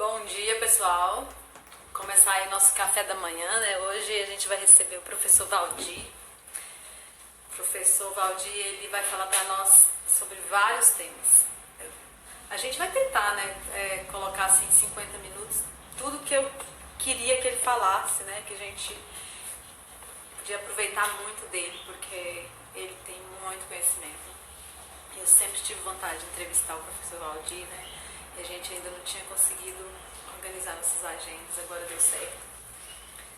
Bom dia, pessoal. Começar aí nosso café da manhã, né? Hoje a gente vai receber o professor Valdir. O professor Valdir, ele vai falar para nós sobre vários temas. A gente vai tentar, né, colocar assim em 50 minutos tudo que eu queria que ele falasse, né? Que a gente podia aproveitar muito dele, porque ele tem muito conhecimento. Eu sempre tive vontade de entrevistar o professor Valdir, né? E a gente ainda não tinha conseguido organizar nossas agendas, agora deu certo.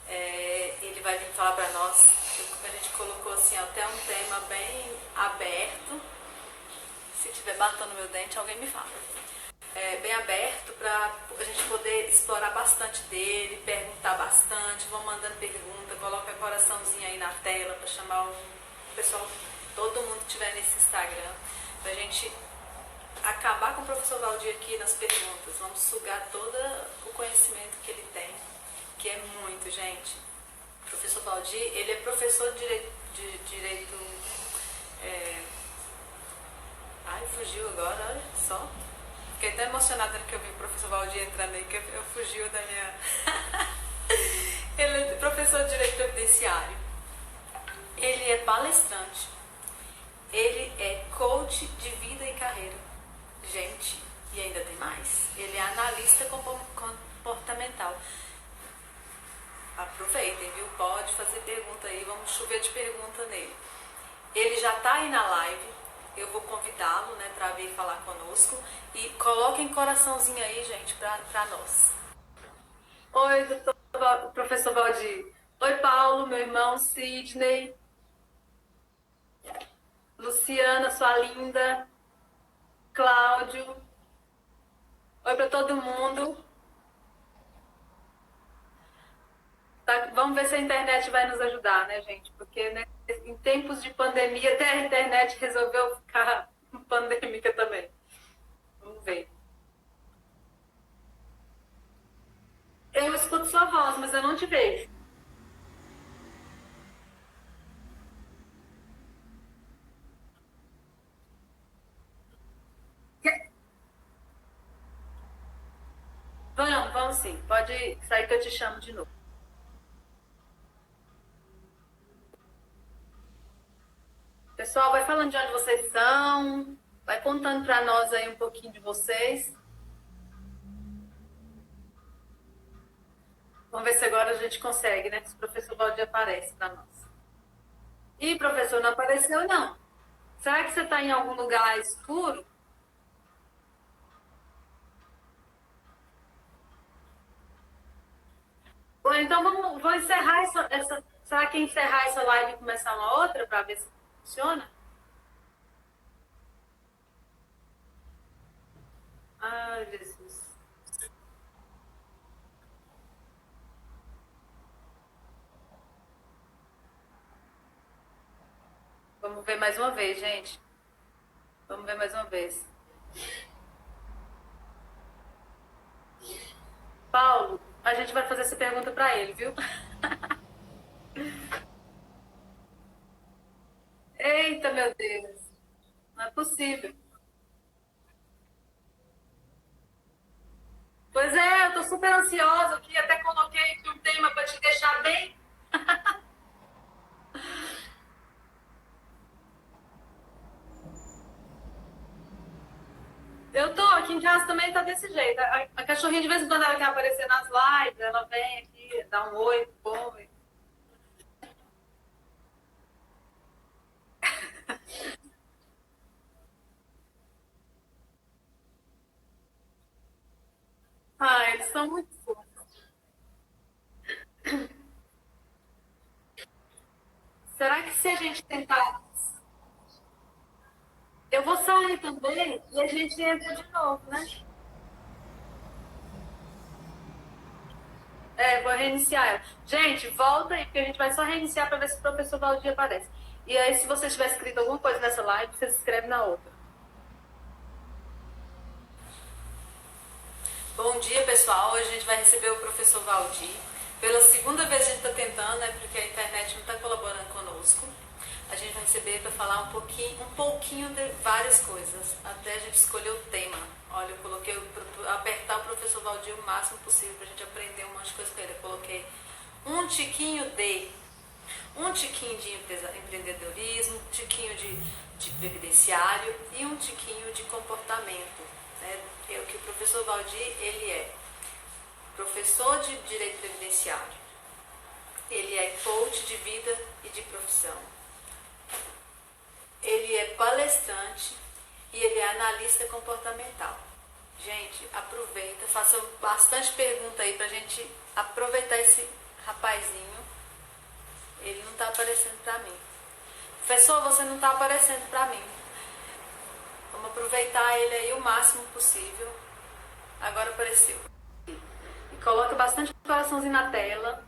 Ele vai vir falar para nós, a gente colocou assim até um tema bem aberto. Se estiver batendo meu dente, alguém me fala. Bem aberto para a gente poder explorar bastante dele, perguntar bastante, vão mandando pergunta, coloca coraçãozinho aí na tela para chamar o pessoal, todo mundo que estiver nesse Instagram, para a gente acabar com o professor Valdir aqui nas perguntas. Vamos sugar todo o conhecimento que ele tem, que é muito, gente. O professor Valdir, ele é professor de direito. Ai, fugiu agora, olha só. Fiquei até emocionada que eu vi o professor Valdir entrando aí, que eu fugiu da minha... Ele é professor de direito previdenciário. Ele é palestrante. Ele é coach de vida e carreira. Gente, e ainda tem mais. Ele é analista comportamental. Aproveitem, viu? Pode fazer pergunta aí, vamos chover de pergunta nele. Ele já está aí na live. Eu vou convidá-lo, né, para vir falar conosco. E coloquem coraçãozinho aí, gente, para nós. Oi, professor Valdir. Oi, Paulo, meu irmão, Sidney. Luciana, sua linda. Cláudio. Oi para todo mundo. Tá, vamos ver se a internet vai nos ajudar, né, gente? Porque, né, em tempos de pandemia, até a internet resolveu ficar pandêmica também. Vamos ver. Eu escuto sua voz, mas eu não te vejo. Vamos sim. Pode sair que eu te chamo de novo. Pessoal, vai falando de onde vocês são, vai contando para nós aí um pouquinho de vocês. Vamos ver se agora a gente consegue, né? Se o professor Valdir aparece para nós. Ih, professor, não apareceu não. Será que você está em algum lugar escuro? Ou então vou encerrar essa. Será que encerrar essa live e começar uma outra para ver se funciona? Ai, Jesus. Vamos ver mais uma vez, gente. Vamos ver mais uma vez. Paulo, a gente vai fazer essa pergunta para ele, viu? Eita, meu Deus. Não é possível. Pois é, eu tô super ansiosa aqui, até coloquei aqui um tema para te deixar bem. Eu tô aqui em casa também, tá desse jeito. A cachorrinha de vez em quando ela quer aparecer nas lives, ela vem aqui, dá um oi, come. Ah, eles são muito fofos. Será que se a gente tentar. Eu vou sair também e a gente entra de novo, né? Vou reiniciar ela. Gente, volta aí, porque a gente vai só reiniciar para ver se o professor Valdir aparece. E aí, se você tiver escrito alguma coisa nessa live, você se inscreve na outra. Bom dia, pessoal. Hoje a gente vai receber o professor Valdir. Pela segunda vez a gente está tentando, né? Porque a internet não está colaborando conosco. A gente vai receber para falar um pouquinho de várias coisas, até a gente escolher o tema. Olha, eu coloquei apertar o professor Valdir o máximo possível para a gente aprender um monte de coisa com ele. Eu coloquei um tiquinho de um tiquinho de empreendedorismo, um tiquinho de previdenciário e um tiquinho de comportamento. Né? É o que o professor Valdir, ele é professor de direito previdenciário, ele é coach de vida e de profissão, ele é palestrante e ele é analista comportamental. Gente, aproveita, faça bastante pergunta aí pra gente aproveitar esse rapazinho. Ele não tá aparecendo pra mim. Professor, você não tá aparecendo pra mim. Vamos aproveitar ele aí o máximo possível. Agora apareceu. E coloca bastante coraçãozinho na tela.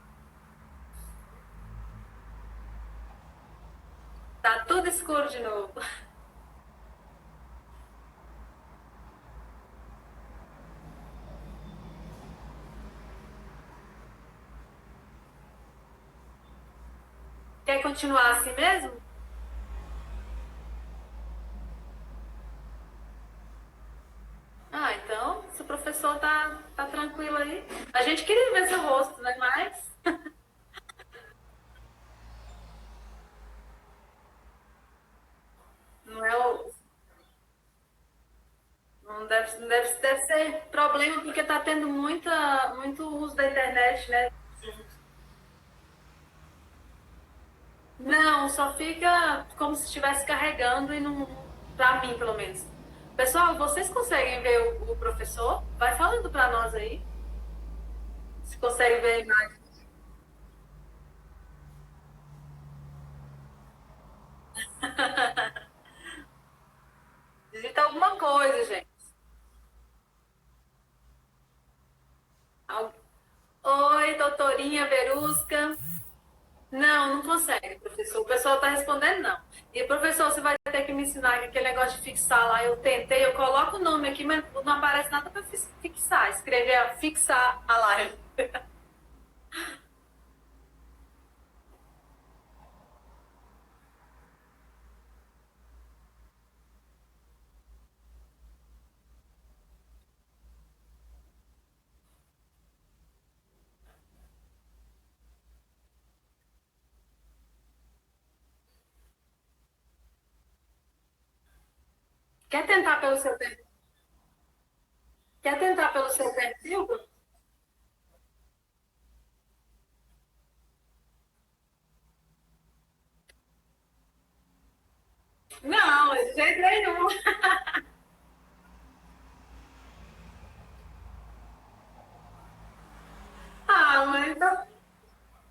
Tá tudo escuro de novo. Quer continuar assim mesmo? Ah, então, se o professor tá tranquilo aí. A gente queria ver seu rosto, né? Mas não é o. Não deve ser problema, porque tá tendo muito uso da internet, né? Não, só fica como se estivesse carregando e não. Pra mim, pelo menos. Pessoal, vocês conseguem ver o professor? Vai falando pra nós aí. Se consegue ver a imagem. Digita alguma coisa, gente. Al- Oi, doutorinha Verusca. Não, não consegue, professor. O pessoal está respondendo não. E, professor, você vai ter que me ensinar que aquele negócio de fixar lá. Eu tentei, eu coloco o nome aqui, mas não aparece nada para fixar. Escrever fixar a live. Quer tentar pelo seu perfil? Quer tentar pelo seu perfil? Não, de jeito nenhum. Ah, mas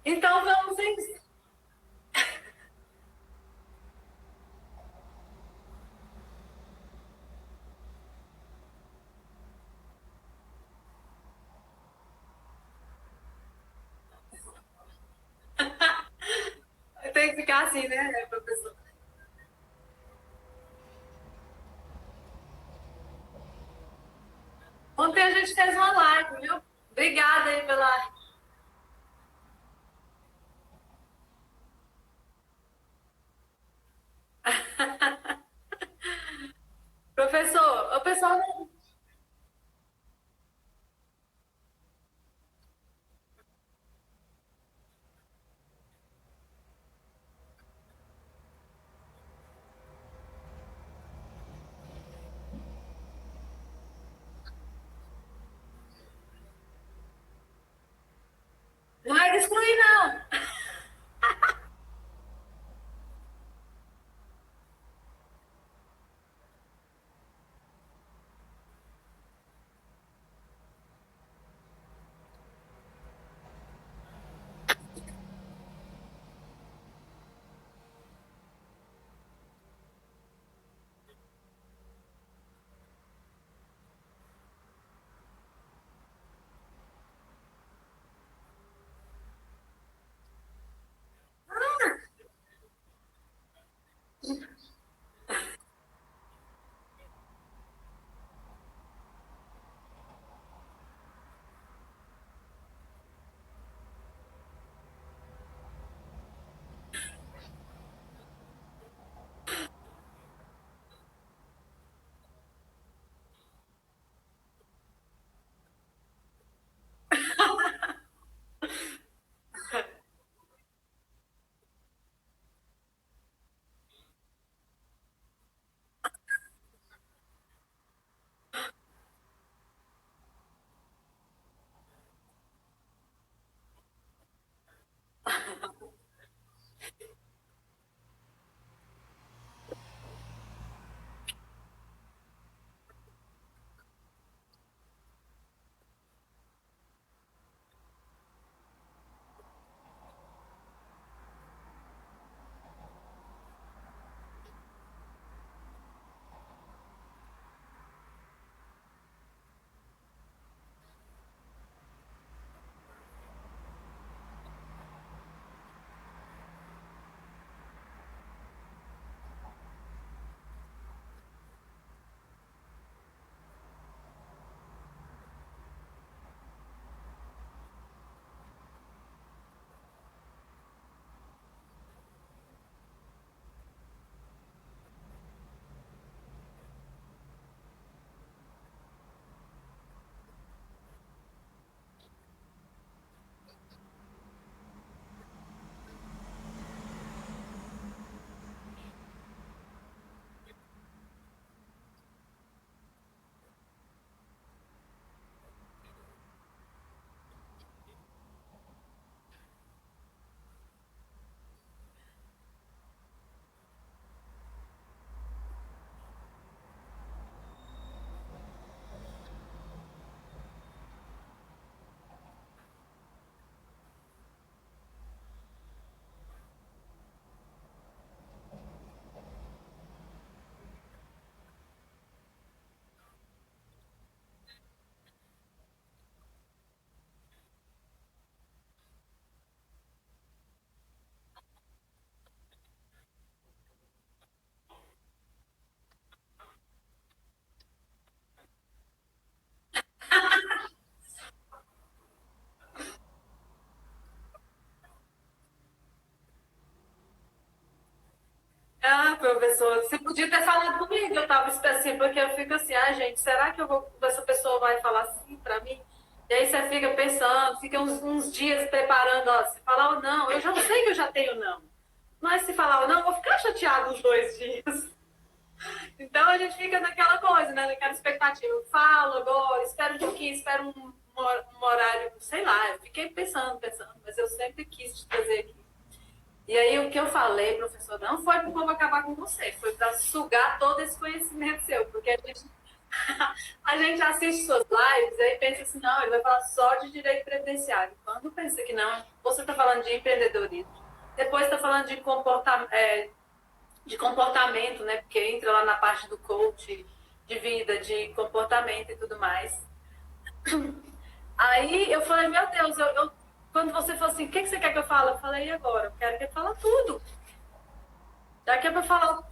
então vamos em. Tem que ficar assim, né, professor? Ontem a gente fez uma live, viu? Obrigada aí pela. Professor, o pessoal não. Não é destruir, não. Ah, professor, você podia ter falado comigo, eu tava assim, porque eu fico assim, ah, gente, será que essa pessoa vai falar assim pra mim? E aí você fica pensando, fica uns dias preparando, ó, se falar ou não, eu já sei que eu já tenho não. Mas se falar ou não, eu vou ficar chateado uns 2 dias. Então a gente fica naquela coisa, né? Naquela expectativa. Eu falo agora, espero um pouquinho, espero um horário, sei lá. Eu fiquei pensando, mas eu sempre quis te trazer aqui. E aí o que eu falei, professor, não foi para o povo acabar com você, foi para sugar todo esse conhecimento seu, porque a gente assiste suas lives e aí pensa assim, não, ele vai falar só de direito previdenciário. Quando pensa que não, você está falando de empreendedorismo, depois está falando de comportamento, né? Porque entra lá na parte do coach de vida, de comportamento e tudo mais. Aí eu falei, meu Deus, quando você falou assim, o que, que você quer que eu fale? Eu falei, e agora? Eu quero que ele fale tudo. Já que é pra falar.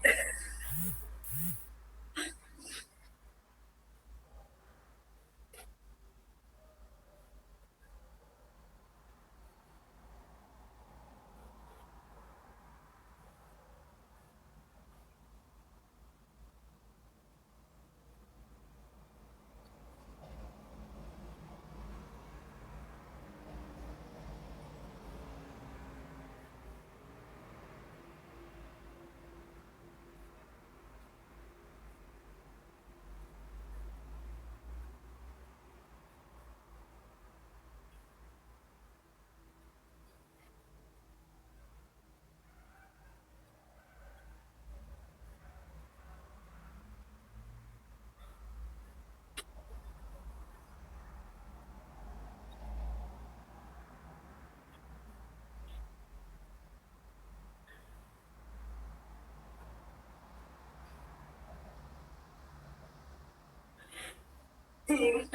Sim.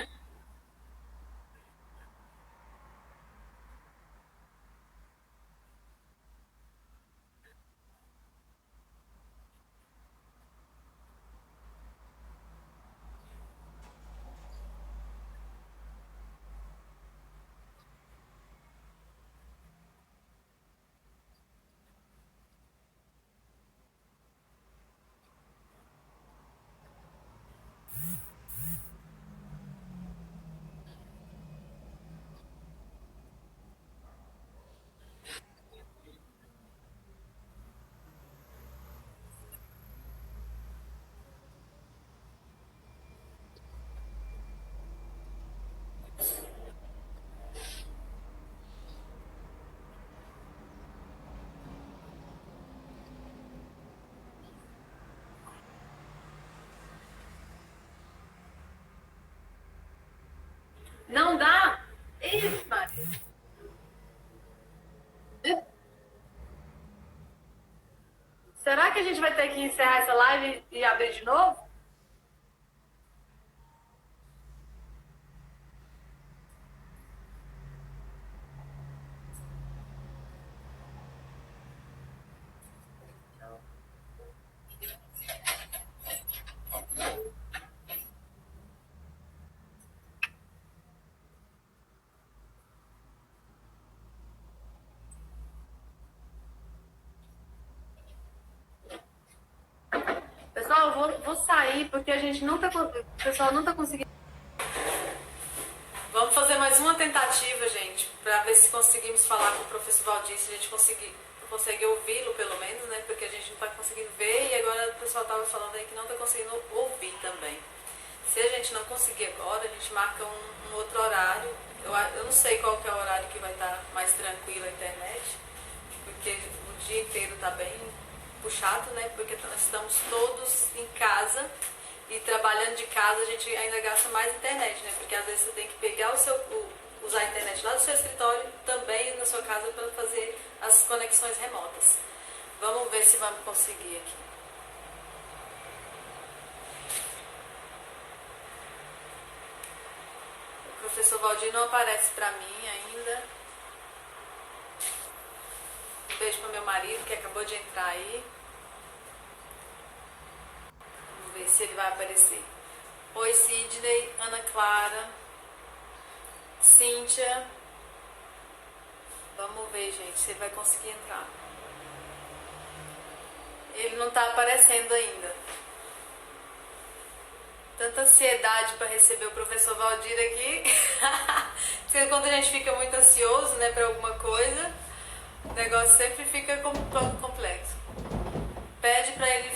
Não dá? Ih, Maria. Será que a gente vai ter que encerrar essa live e abrir de novo? Pessoal, eu vou sair porque a gente não tá. O pessoal não tá conseguindo. Vamos fazer mais uma tentativa, gente, para ver se conseguimos falar com o professor Valdir, se a gente consegue ouvi-lo pelo menos, né? Porque a gente não está conseguindo ver e agora o pessoal estava falando aí que não está conseguindo ouvir também. Se a gente não conseguir agora, a gente marca um outro horário. Eu não sei qual que é o horário que vai estar mais tranquilo a internet, porque o dia inteiro está bem puxado, né? Porque nós estamos todos em casa e trabalhando de casa a gente ainda gasta mais internet, né? Porque às vezes você tem que pegar usar a internet lá do seu escritório também na sua casa para fazer as conexões remotas. Vamos ver se vamos conseguir aqui. O professor Valdir não aparece para mim ainda. Um beijo para meu marido que acabou de entrar aí. Vamos ver se ele vai aparecer. Oi, Sidney, Ana Clara, Cíntia. Vamos ver, gente, se ele vai conseguir entrar. Ele não tá aparecendo ainda. Tanta ansiedade para receber o professor Valdir aqui. Porque quando a gente fica muito ansioso, né, para alguma coisa, o negócio sempre fica complexo. Pede para ele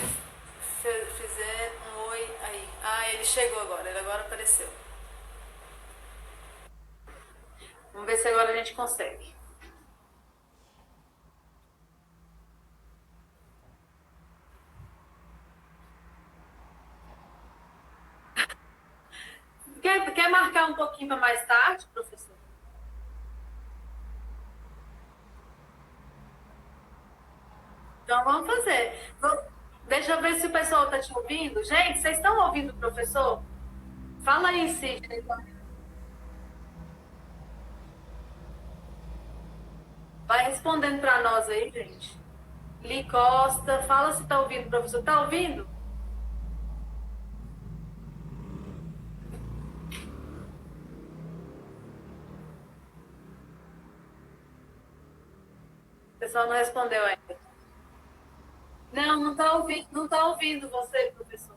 fizer um oi aí. Ah, ele chegou agora, ele agora apareceu. Vamos ver se agora a gente consegue. Quer marcar um pouquinho para mais tarde, professor? Então vamos fazer. Deixa eu ver se o pessoal está te ouvindo. Gente, vocês estão ouvindo o professor? Fala aí, Sidney. Vai respondendo para nós aí, gente. Li Costa, fala se está ouvindo, professor. Está ouvindo? O pessoal não respondeu ainda. Não está ouvindo, não tá ouvindo você, professor.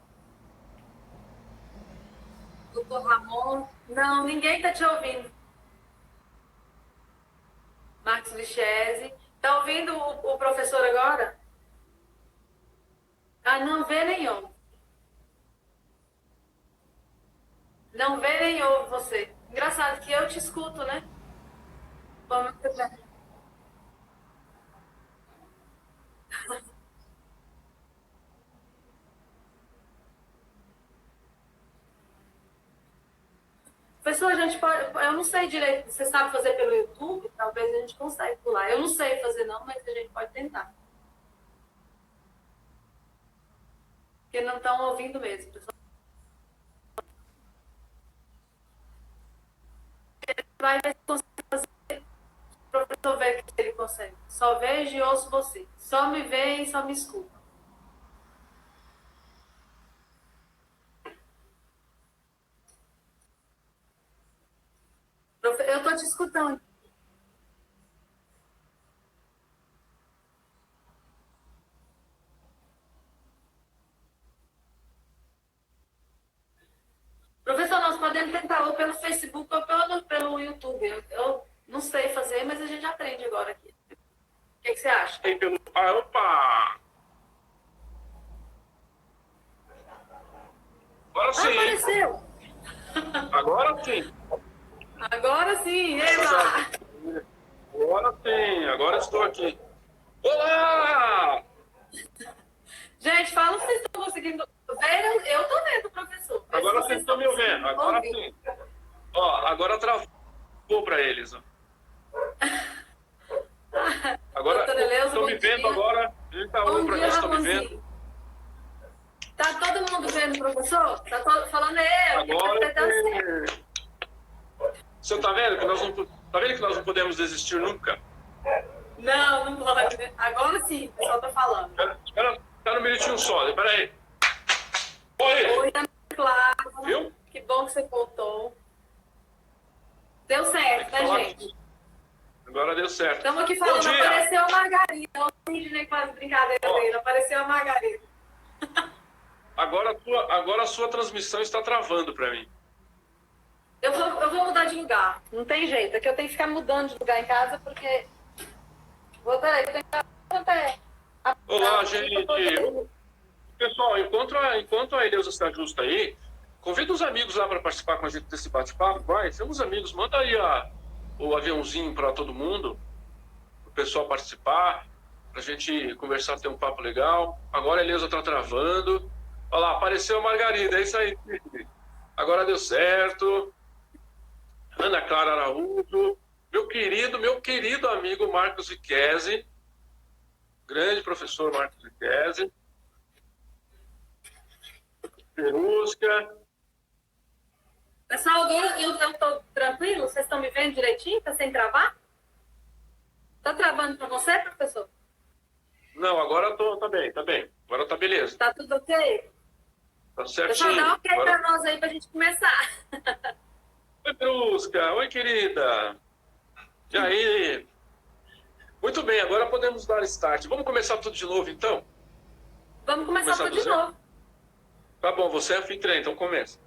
Doutor Ramon. Não, ninguém está te ouvindo. Marcos Lichese. Está ouvindo o professor agora? Ah, não vê nem ouve. Não vê nem ouve você. Engraçado que eu te escuto, né? Vamos ver. Professor, a gente pode. Eu não sei direito. Você sabe fazer pelo YouTube? Talvez a gente consiga pular. Eu não sei fazer, não, mas a gente pode tentar. Porque não estão ouvindo mesmo, pessoal. Vai ver se consegue fazer. O professor vê que ele consegue. Só vejo e ouço você. Só me vê e só me escuta. Eu estou te escutando. Professor, nós podemos tentar ou pelo Facebook ou pelo YouTube. Eu não sei fazer, mas a gente aprende agora aqui. O que você acha? Opa! Agora sim. Apareceu! Agora sim. Agora sim, Eva! Agora sim. Agora estou aqui. Olá! Gente, fala se vocês estão conseguindo ver. Eu estou vendo, professor. Agora vocês estão me ouvindo. Agora sim. Ó, agora travou para eles. Ó. Agora estão me vendo agora. Bom dia, Ramonzinho. Tá todo mundo vendo, professor? Tá todo falando eu. Agora você está vendo que nós não podemos desistir nunca? Não, não pode. Agora sim, o pessoal tá falando. Espera um minutinho só. Espera aí. Oi, claro. Viu? Que bom que você voltou. Deu certo, né, gente? Agora deu certo. Estamos aqui falando, apareceu a Margarida. Olha o Sidney faz brincadeira dele. Apareceu a Margarida. Agora a sua transmissão está travando para mim. Eu vou mudar de lugar. Não tem jeito. É que eu tenho que ficar mudando de lugar em casa porque. Peraí, eu tenho que. Olá, gente. Pessoal, enquanto a Eleusa se ajusta aí, convida os amigos lá para participar com a gente desse bate-papo. Vai, temos amigos, manda aí o aviãozinho para todo mundo, o pessoal participar, para a gente conversar, ter um papo legal. Agora a Eleusa está travando. Olha lá, apareceu a Margarida, é isso aí. Agora deu certo. Ana Clara Araújo, meu querido amigo Marcos Viquese, grande professor Marcos Viquese. Perusca. Pessoal, eu estou tranquilo? Vocês estão me vendo direitinho? Tá sem travar? Tá travando para você, professor? Não, agora tá bem. Agora tá beleza. Tá tudo ok? Tá certinho. Pessoal, dá ok agora... para nós aí pra gente começar. Oi, Perusca. Oi, querida. E aí? Muito bem, agora podemos dar start. Vamos começar tudo de novo, então? Vamos começar tudo de novo. Tá bom, você é anfitriã, então começa.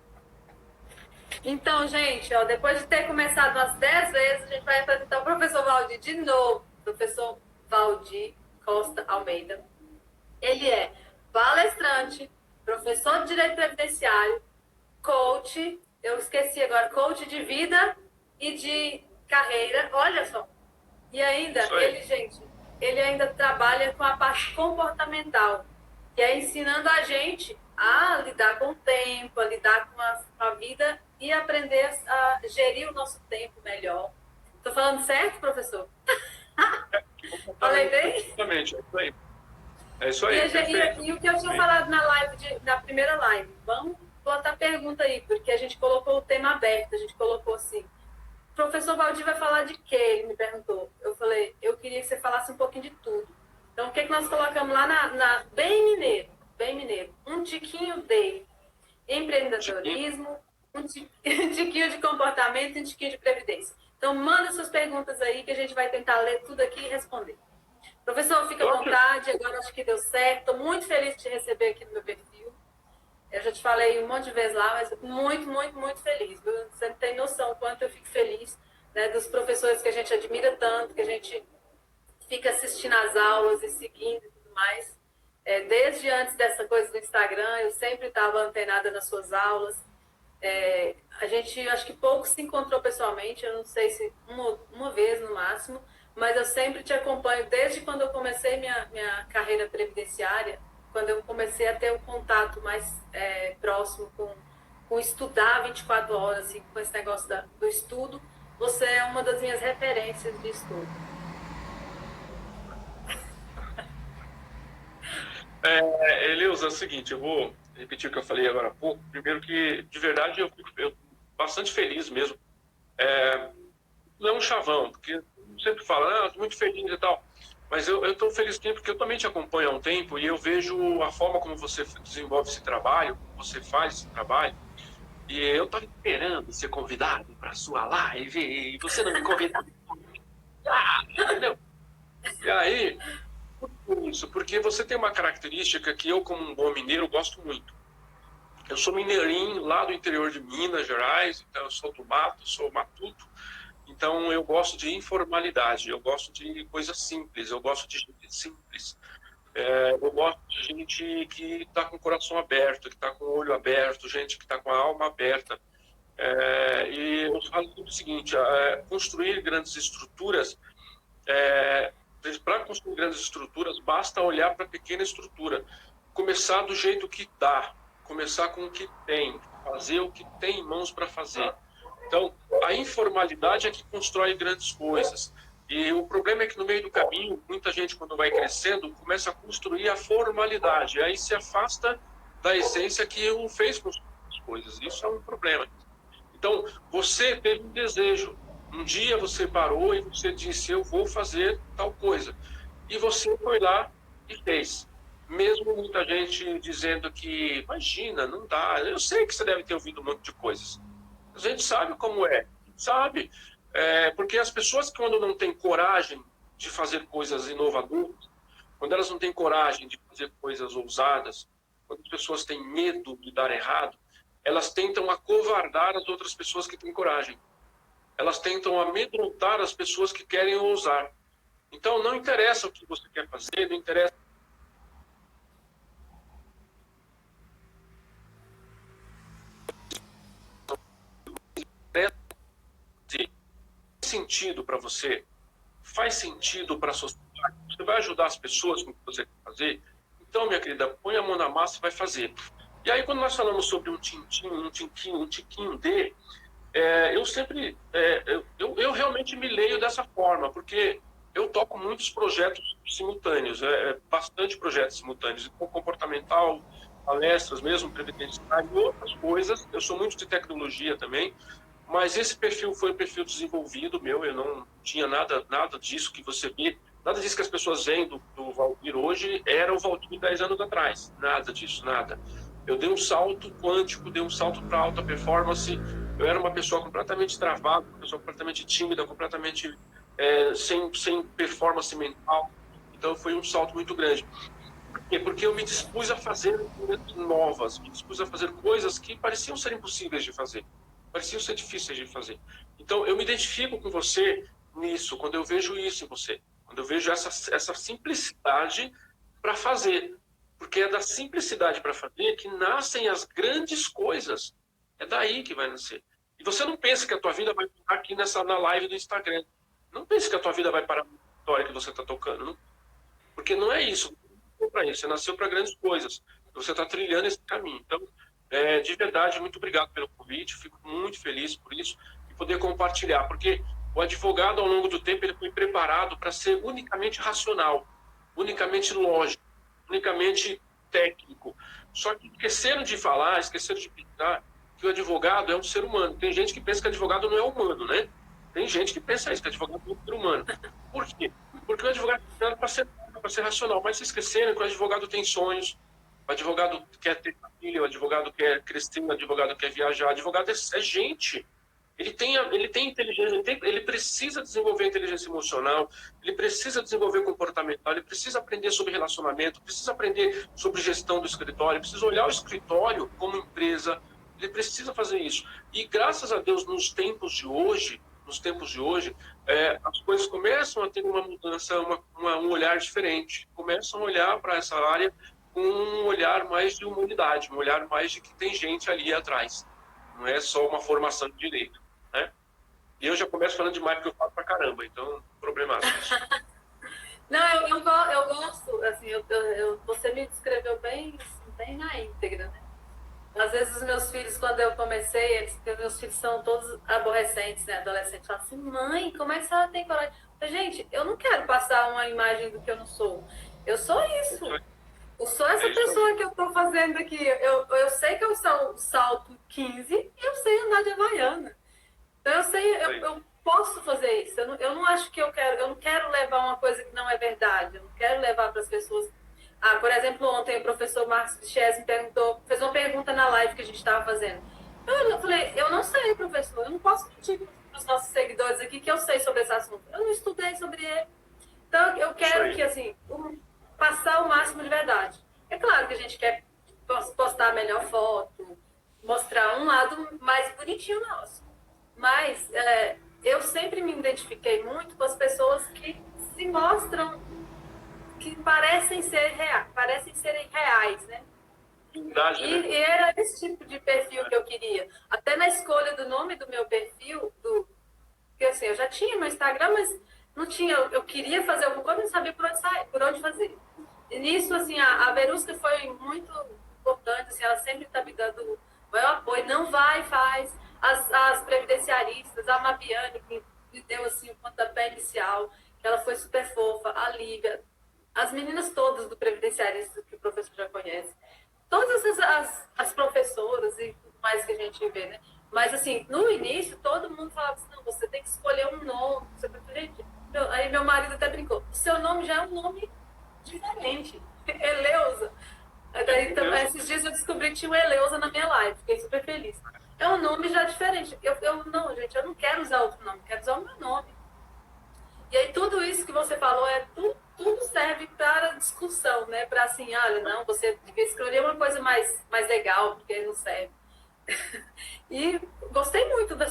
Então, gente, ó, depois de ter começado umas 10 vezes, a gente vai apresentar o professor Valdir de novo. Professor Valdir Costa Almeida. Ele é palestrante, professor de Direito Previdenciário, coach, eu esqueci agora, coach de vida e de carreira, olha só. E ainda, ele ainda trabalha com a parte comportamental, que é ensinando a gente a lidar com o tempo, a lidar com a vida e aprender a gerir o nosso tempo melhor. Estou falando certo, professor? Falei bem? Exatamente, é isso aí. É isso aí. E o que eu tinha falado na primeira live, vamos botar pergunta aí, porque a gente colocou o tema aberto, a gente colocou assim, o professor Valdir vai falar de quê? Ele me perguntou. Eu falei, eu queria que você falasse um pouquinho de tudo. Então, o que nós colocamos lá bem mineiro, um tiquinho de empreendedorismo, um tiquinho de comportamento e um tiquinho de previdência. Então, manda suas perguntas aí que a gente vai tentar ler tudo aqui e responder. Professor, fica à vontade, agora acho que deu certo. Estou muito feliz de te receber aqui no meu perfil. Eu já te falei um monte de vezes lá, mas muito, muito, muito feliz. Viu? Você não tem noção o quanto eu fico feliz, né, dos professores que a gente admira tanto, que a gente fica assistindo as aulas e seguindo e tudo mais. Desde antes dessa coisa do Instagram, eu sempre estava antenada nas suas aulas. A gente, acho que pouco se encontrou pessoalmente, eu não sei se uma vez no máximo, mas eu sempre te acompanho desde quando eu comecei minha carreira previdenciária, quando eu comecei a ter um contato mais próximo com estudar 24 horas, assim, com esse negócio do estudo. Você é uma das minhas referências de estudo. Eleusa, é o seguinte, eu vou repetir o que eu falei agora há pouco. Primeiro que, de verdade, eu fico bastante feliz mesmo. Não é um chavão, porque eu sempre falo, estou muito feliz e tal. Mas eu estou feliz porque eu também te acompanho há um tempo e eu vejo a forma como você desenvolve esse trabalho, como você faz esse trabalho. E eu estava esperando ser convidado para a sua live e você não me convidou. Entendeu? E aí, por isso, porque você tem uma característica que eu, como um bom mineiro, gosto muito. Eu sou mineirinho lá do interior de Minas Gerais, então eu sou do mato, sou matuto. Então, eu gosto de informalidade, eu gosto de coisas simples, eu gosto de gente simples. Eu gosto de gente que está com o coração aberto, que está com o olho aberto, gente que está com a alma aberta. E eu falo tudo o seguinte, construir grandes estruturas, para construir grandes estruturas, basta olhar para a pequena estrutura. Começar do jeito que dá, começar com o que tem, fazer o que tem em mãos para fazer. Então, a informalidade é que constrói grandes coisas. E o problema é que no meio do caminho, muita gente, quando vai crescendo, começa a construir a formalidade. E aí se afasta da essência que o fez construir as coisas. Isso é um problema. Então, você teve um desejo. Um dia você parou e você disse, eu vou fazer tal coisa. E você foi lá e fez. Mesmo muita gente dizendo que, imagina, não dá. Eu sei que você deve ter ouvido um monte de coisas. A gente sabe como é, sabe? Porque as pessoas, quando não têm coragem de fazer coisas inovadoras, quando elas não têm coragem de fazer coisas ousadas, quando as pessoas têm medo de dar errado, elas tentam acovardar as outras pessoas que têm coragem. Elas tentam amedrontar as pessoas que querem ousar. Então, não interessa o que você quer fazer, não interessa. Sentido para você, faz sentido para a sociedade, você vai ajudar as pessoas com o que você quer fazer, então, minha querida, põe a mão na massa e vai fazer. E aí, quando nós falamos sobre um tiquinho de, eu sempre, eu realmente me leio dessa forma, porque eu toco muitos projetos simultâneos, bastante projetos simultâneos, comportamental, palestras mesmo, previdenciário e outras coisas. Eu sou muito de tecnologia também, mas esse perfil foi um perfil desenvolvido meu, eu não tinha nada disso que você vê, nada disso que as pessoas veem do Valdir hoje era o Valdir 10 anos atrás, nada disso, nada. Eu dei um salto quântico, dei um salto para alta performance, eu era uma pessoa completamente travada, uma pessoa completamente tímida, completamente sem performance mental, então foi um salto muito grande. Por quê? Porque eu me dispus a fazer coisas novas, me dispus a fazer coisas que pareciam ser impossíveis de fazer, pareciam ser difíceis de fazer. Então, eu me identifico com você nisso, quando eu vejo isso em você, quando eu vejo essa simplicidade para fazer. Porque é da simplicidade para fazer que nascem as grandes coisas. É daí que vai nascer. E você não pensa que a tua vida vai parar aqui na live do Instagram. Não pense que a tua vida vai parar na história que você está tocando. Não. Porque não é isso. Você nasceu para grandes coisas. Você está trilhando esse caminho. Então, de verdade, muito obrigado pelo convite. Fico muito feliz por isso e poder compartilhar. Porque o advogado, ao longo do tempo, ele foi preparado para ser unicamente racional, unicamente lógico, unicamente técnico. Só que esqueceram de falar, esqueceram de pintar que o advogado é um ser humano. Tem gente que pensa que advogado não é humano, né? Tem gente que pensa isso, que advogado é um ser humano. Por quê? Porque o advogado é para ser racional, mas se esqueceram que o advogado tem sonhos, o advogado quer ter família, o advogado quer crescer, o advogado quer viajar, o advogado é gente. Ele tem inteligência, ele precisa desenvolver inteligência emocional, ele precisa desenvolver comportamental, ele precisa aprender sobre relacionamento, precisa aprender sobre gestão do escritório, precisa olhar o escritório como empresa, ele precisa fazer isso. E graças a Deus, nos tempos de hoje, as coisas começam a ter uma mudança, um olhar diferente, começam a olhar para essa área com um olhar mais de humanidade, um olhar mais de que tem gente ali atrás, não é só uma formação de direito. Né? E eu já começo falando demais porque eu falo pra caramba, então, problemático isso. Não, eu gosto, assim, você me descreveu bem na íntegra, né? Às vezes os meus filhos, quando eu comecei, meus filhos são todos aborrecentes, né, adolescentes, falam assim, mãe, como é que a senhora tem coragem? Mas, gente, eu não quero passar uma imagem do que eu não sou. Eu sou isso. Eu sou essa pessoa que eu tô fazendo aqui. Eu sei que eu salto 15 e eu sei andar de Havaiana. Então eu posso fazer isso. Eu não acho que eu não quero levar uma coisa que não é verdade. Eu não quero levar para as pessoas. Por exemplo, ontem o professor Marcos Vichés me fez uma pergunta na live que a gente estava fazendo. Eu falei, eu não sei, professor, eu não posso mentir para os nossos seguidores aqui que eu sei sobre esse assunto. Eu não estudei sobre ele. Então eu quero que, assim, passar o máximo de verdade. É claro que a gente quer postar a melhor foto, mostrar um lado mais bonitinho nosso. Mas eu sempre me identifiquei muito com as pessoas que se mostram, que parecem serem reais, né? Verdade, né? E era esse tipo de perfil que eu queria. Até na escolha do nome do meu perfil, porque assim, eu já tinha meu Instagram, mas não tinha, eu queria fazer alguma coisa, não sabia por onde fazer. E nisso, assim, a Verusca foi muito importante, assim, ela sempre está me dando o maior apoio. Não vai, faz. As previdenciaristas, a Mabiane, que me deu, assim, o pontapé inicial, que ela foi super fofa, a Lívia, as meninas todas do previdenciarista, que o professor já conhece. Todas as professoras e tudo mais que a gente vê, né? Mas, assim, no início, todo mundo falava assim, não, você tem que escolher um nome. Gente, aí meu marido até brincou, o seu nome já é um nome diferente. Eleusa. Daí, esses dias eu descobri que tinha o Eleusa na minha live, fiquei super feliz. É um nome já diferente. Não, gente, eu não quero usar outro nome, quero usar o meu nome. E aí tudo isso que você falou, tudo serve para discussão, né? Para assim, olha, não, você devia escolher uma coisa mais legal, porque não serve. E gostei muito do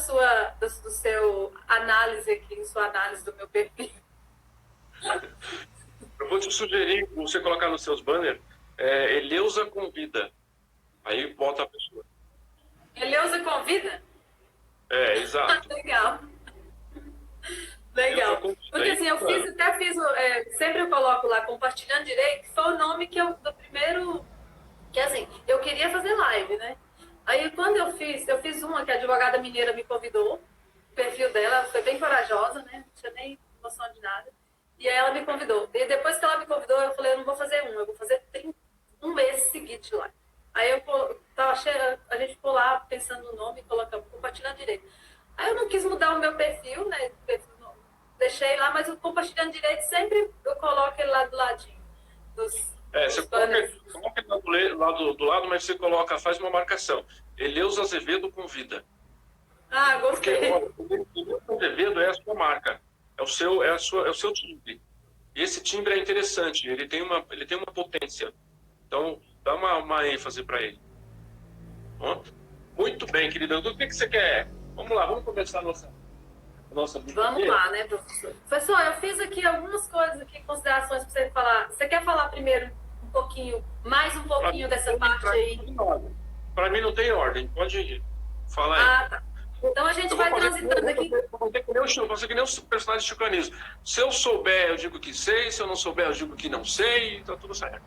seu análise aqui, sua análise do meu perfil. Eu vou te sugerir você colocar nos seus banners Eleusa convida. Aí bota a pessoa. Eleusa convida? Exato. Legal. Legal. Porque assim, eu sempre eu coloco lá, compartilhando direito, foi o nome do primeiro, que assim, eu queria fazer live, né? Aí quando eu fiz uma que a advogada mineira me convidou, o perfil dela foi bem corajosa, né? Não tinha nem noção de nada. E aí ela me convidou. E depois que ela me convidou, eu falei, eu não vou fazer eu vou fazer um mês seguinte lá. Aí a gente ficou lá pensando no nome, colocamos, compartilhando direito. Aí eu não quis mudar o meu perfil, né? Deixei lá, mas o compartilhando direito sempre eu coloco ele lá do ladinho. Você coloca ele lá do lado, mas você faz uma marcação. Eleusa Azevedo convida. Gostei. Porque o Eleusa Azevedo é a sua marca. É o seu time. Esse timbre é interessante, ele tem uma potência. Então, dá uma ênfase para ele. Pronto? Muito bem, querida. O que você quer? Vamos lá, vamos começar a nossa Vamos lá, né, professor? Professor, eu fiz aqui algumas coisas, aqui, considerações para você falar. Você quer falar primeiro um pouquinho, mais um pouquinho dessa parte aí? Para mim não tem ordem, pode falar aí. Ah, tá. Então a gente vai transitando aqui. Vou fazer que nem o personagem de chicanismo. Se eu souber, eu digo que sei. Se eu não souber, eu digo que não sei. Tá tudo certo.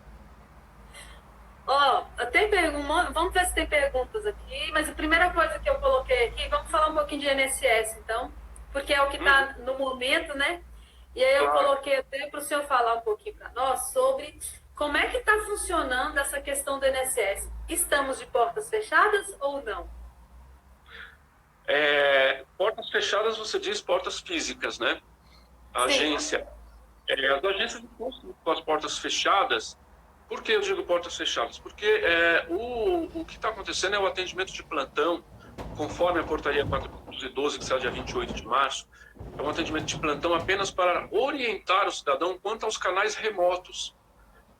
Ó, tem perguntas, vamos ver se tem perguntas aqui, mas a primeira coisa que eu coloquei aqui, vamos falar um pouquinho de INSS, então, porque é o que está no momento, né? E aí eu coloquei até para o senhor falar um pouquinho para nós sobre como é que está funcionando essa questão do INSS. Estamos de portas fechadas ou não? Portas fechadas, você diz portas físicas, né? A agência. As agências estão com as portas fechadas. Por que eu digo portas fechadas? Porque o que está acontecendo é o atendimento de plantão, conforme a portaria 412, que saiu dia 28 de março, é um atendimento de plantão apenas para orientar o cidadão quanto aos canais remotos.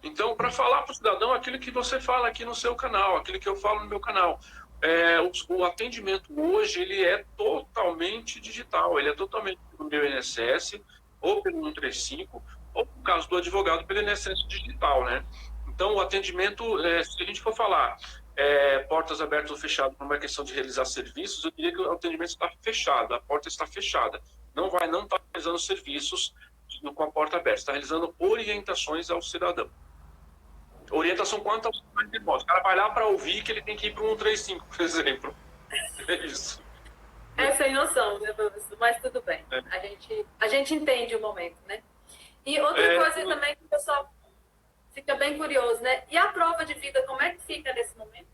Então, para falar para o cidadão aquilo que você fala aqui no seu canal, aquilo que eu falo no meu canal. O atendimento hoje ele é totalmente digital, ele é totalmente pelo meu INSS, ou pelo 135, ou no caso do advogado, pelo INSS digital, né? Então, o atendimento, se a gente for falar portas abertas ou fechadas por uma questão de realizar serviços, eu diria que o atendimento está fechado, a porta está fechada. Não está realizando serviços com a porta aberta, está realizando orientações ao cidadão. Orientação quanto aos canais remotos. O cara vai lá para ouvir que ele tem que ir para um 135, por exemplo. É isso. É sem noção, né, professor? Mas tudo bem. A gente entende o momento, né? E outra coisa também que o pessoal fica bem curioso, né? E a prova de vida, como é que fica nesse momento?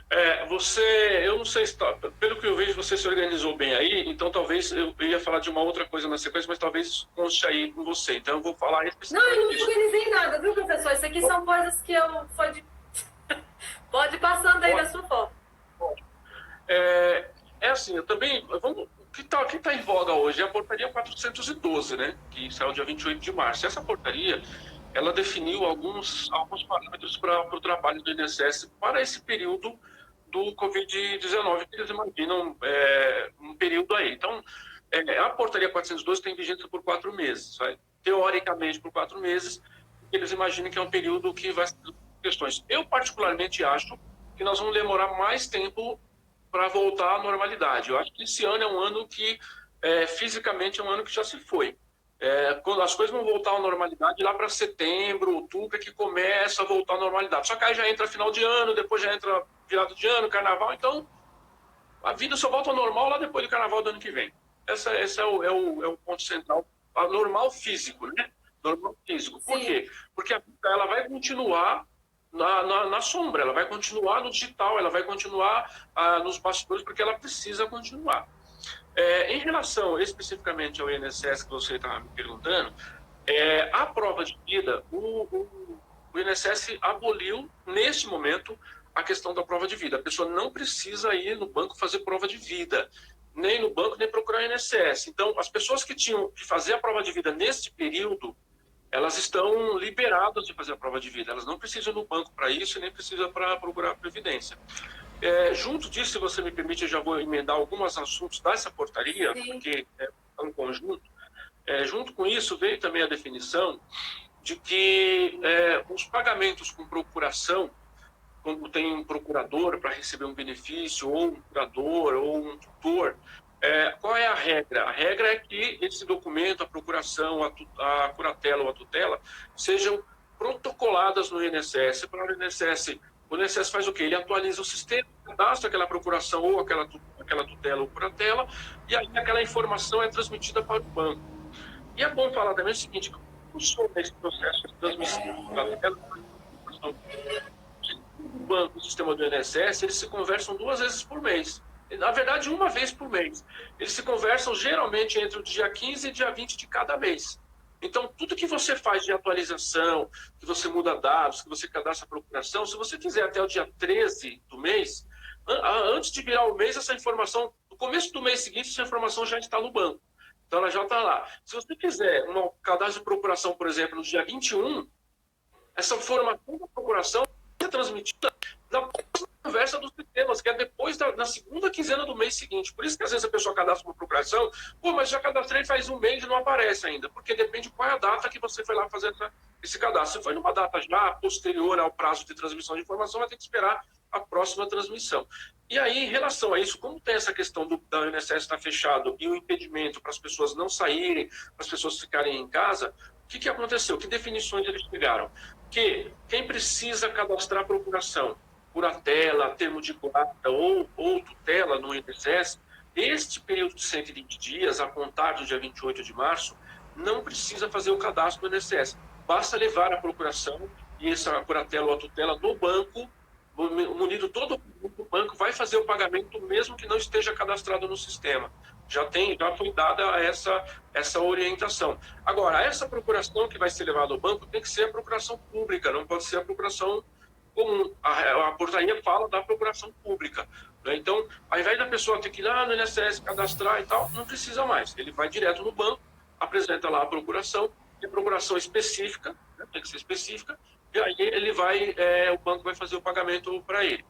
Eu não sei se pelo que eu vejo, você se organizou bem aí, então talvez eu ia falar de uma outra coisa na sequência, mas talvez conste aí com você. Então eu vou falar especificamente. Não, eu não organizei nada, viu, professor? Isso aqui são coisas que eu Pode ir passando aí da sua foto. Assim, eu também. O que tá em voga hoje é a portaria 412, né? Que saiu dia 28 de março. Essa portaria, ela definiu alguns parâmetros para o trabalho do INSS para esse período do Covid-19, que eles imaginam um período aí. Então, a portaria 412 tem vigência por 4 meses, teoricamente por 4 meses, eles imaginam que é um período que vai ser questões. Eu, particularmente, acho que nós vamos demorar mais tempo para voltar à normalidade. Eu acho que esse ano é um ano que, fisicamente, é um ano que já se foi. Quando as coisas vão voltar à normalidade, lá para setembro, outubro, é que começa a voltar à normalidade. Só que aí já entra final de ano, depois já entra virado de ano, carnaval. Então, a vida só volta ao normal lá depois do carnaval do ano que vem. Esse é o ponto central. Normal físico, né? Normal físico. Por quê? Porque a vida ela vai continuar na sombra, ela vai continuar no digital, ela vai continuar nos bastidores, porque ela precisa continuar. Em relação especificamente ao INSS que você estava me perguntando, a prova de vida, o INSS aboliu, neste momento, a questão da prova de vida. A pessoa não precisa ir no banco fazer prova de vida, nem no banco, nem procurar o INSS. Então, as pessoas que tinham que fazer a prova de vida neste período, elas estão liberadas de fazer a prova de vida. Elas não precisam ir no banco para isso e nem precisam para procurar a Previdência. Junto disso, se você me permite, eu já vou emendar alguns assuntos dessa portaria, sim, porque é um conjunto. Junto com isso, veio também a definição de que os pagamentos com procuração, quando tem um procurador para receber um benefício, ou um curador, ou um tutor, qual é a regra? A regra é que esse documento, a procuração, a curatela ou a tutela, sejam protocoladas no INSS. Para o INSS faz o quê? Ele atualiza o sistema, cadastra aquela procuração ou aquela tutela ou curatela, e aí aquela informação é transmitida para o banco. E é bom falar também o seguinte: funciona esse processo de transmissão da tutela, o banco, o sistema do INSS, eles se conversam 2 vezes por mês. Na verdade, 1 vez por mês. Eles se conversam geralmente entre o dia 15 e dia 20 de cada mês. Então, tudo que você faz de atualização, que você muda dados, que você cadastra a procuração, se você fizer até o dia 13 do mês, antes de virar o mês, essa informação, no começo do mês seguinte, essa informação já está no banco. Então ela já está lá. Se você fizer um cadastro de procuração, por exemplo, no dia 21, essa informação da procuração é transmitida na próxima conversa dos sistemas, que é depois na segunda quinzena do mês seguinte. Por isso que às vezes a pessoa cadastra uma procuração, mas já cadastrei faz um mês e não aparece ainda, porque depende qual é a data que você foi lá fazer esse cadastro. Se foi numa data já posterior ao prazo de transmissão de informação, vai ter que esperar a próxima transmissão. E aí, em relação a isso, como tem essa questão da INSS estar fechado e o impedimento para as pessoas não saírem, para as pessoas ficarem em casa, o que aconteceu? Que definições eles pegaram? Que quem precisa cadastrar a procuração por a tela, termo de guarda ou tutela no INSS, este período de 120 dias, a contar do dia 28 de março, não precisa fazer o cadastro do INSS. Basta levar a procuração e essa curatela ou a tutela no banco, munido todo o banco, vai fazer o pagamento mesmo que não esteja cadastrado no sistema. Já foi dada essa orientação. Agora, essa procuração que vai ser levada ao banco tem que ser a procuração pública, não pode ser a procuração comum. A portaria fala da procuração pública, né? Então, ao invés da pessoa ter que ir lá no INSS, cadastrar e tal, não precisa mais. Ele vai direto no banco, apresenta lá a procuração, e a procuração específica, né? Tem que ser específica, e aí o banco vai fazer o pagamento para ele.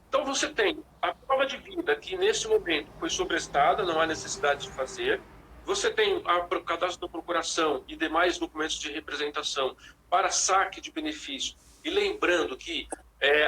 Então, você tem a prova de vida, que nesse momento foi sobrestada, não há necessidade de fazer. Você tem o cadastro da procuração e demais documentos de representação para saque de benefício. E lembrando que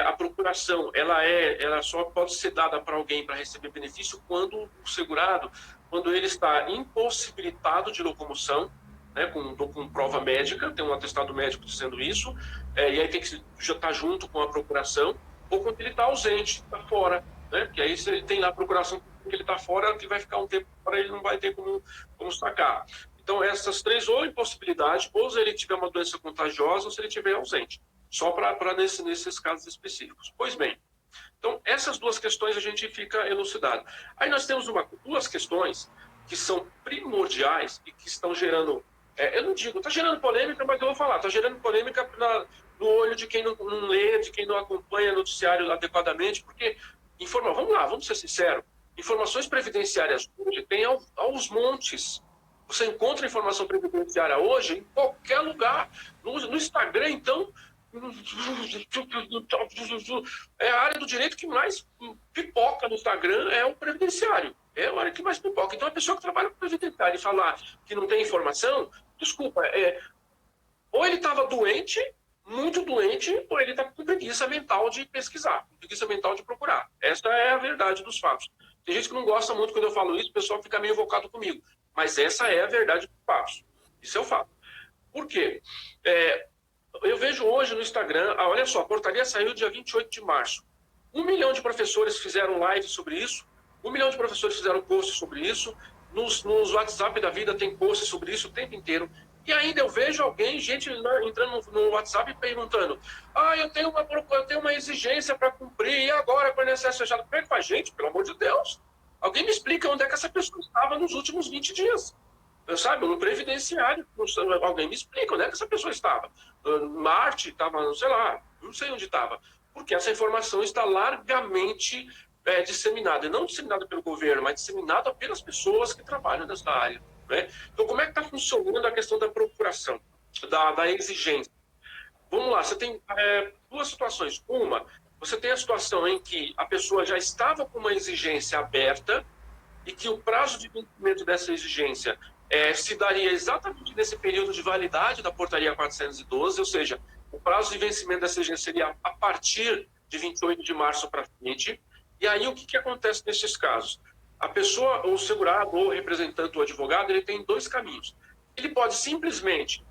a procuração ela só pode ser dada para alguém para receber benefício quando o segurado, quando ele está impossibilitado de locomoção, né, com prova médica, tem um atestado médico dizendo isso, e aí tem que já estar junto com a procuração, ou quando ele está ausente, está fora, né, que aí se ele tem lá a procuração que ele está fora, que vai ficar um tempo fora, ele não vai ter como sacar. Então, essas três, ou impossibilidade, ou se ele tiver uma doença contagiosa, ou se ele estiver ausente, só para nesses casos específicos. Pois bem, então, essas duas questões a gente fica elucidado. Aí nós temos duas questões que são primordiais e que estão gerando, eu não digo, está gerando polêmica, mas eu vou falar, está gerando polêmica no olho de quem não lê, de quem não acompanha o noticiário adequadamente, porque, vamos lá, vamos ser sinceros, informações previdenciárias hoje tem aos montes. Você encontra informação previdenciária hoje em qualquer lugar. No Instagram, então, é a área do direito que mais pipoca no Instagram, é o previdenciário. É a área que mais pipoca. Então, a pessoa que trabalha com previdenciário e falar que não tem informação, desculpa, ou ele estava doente, muito doente, ou ele está com preguiça mental de pesquisar, preguiça mental de procurar. Essa é a verdade dos fatos. Tem gente que não gosta muito quando eu falo isso, o pessoal fica meio invocado comigo. Mas essa é a verdade dos fatos. Isso é o fato. Por quê? Eu vejo hoje no Instagram, olha só, a portaria saiu dia 28 de março. 1 milhão de professores fizeram live sobre isso, 1 milhão de professores fizeram posts sobre isso, nos WhatsApp da vida tem posts sobre isso o tempo inteiro. E ainda eu vejo gente entrando no WhatsApp perguntando: eu tenho uma exigência para cumprir, e agora com o INSS fechado? Como é que faz? Gente, pelo amor de Deus, alguém me explica onde é que essa pessoa estava nos últimos 20 dias. Sabe, no previdenciário, alguém me explica onde é que essa pessoa estava. Marte, estava, sei lá, não sei onde estava. Porque essa informação está largamente disseminada, e não disseminada pelo governo, mas disseminada pelas pessoas que trabalham nessa área. Né? Então, como é que está funcionando a questão da procuração, da exigência? Vamos lá, você tem duas situações. Uma, você tem a situação em que a pessoa já estava com uma exigência aberta e que o prazo de vencimento dessa exigência se daria exatamente nesse período de validade da portaria 412, ou seja, o prazo de vencimento dessa exigência seria a partir de 28 de março para frente. E aí, o que acontece nesses casos? A pessoa, ou o segurado, ou o representante, ou o advogado, ele tem dois caminhos. Ele pode simplesmente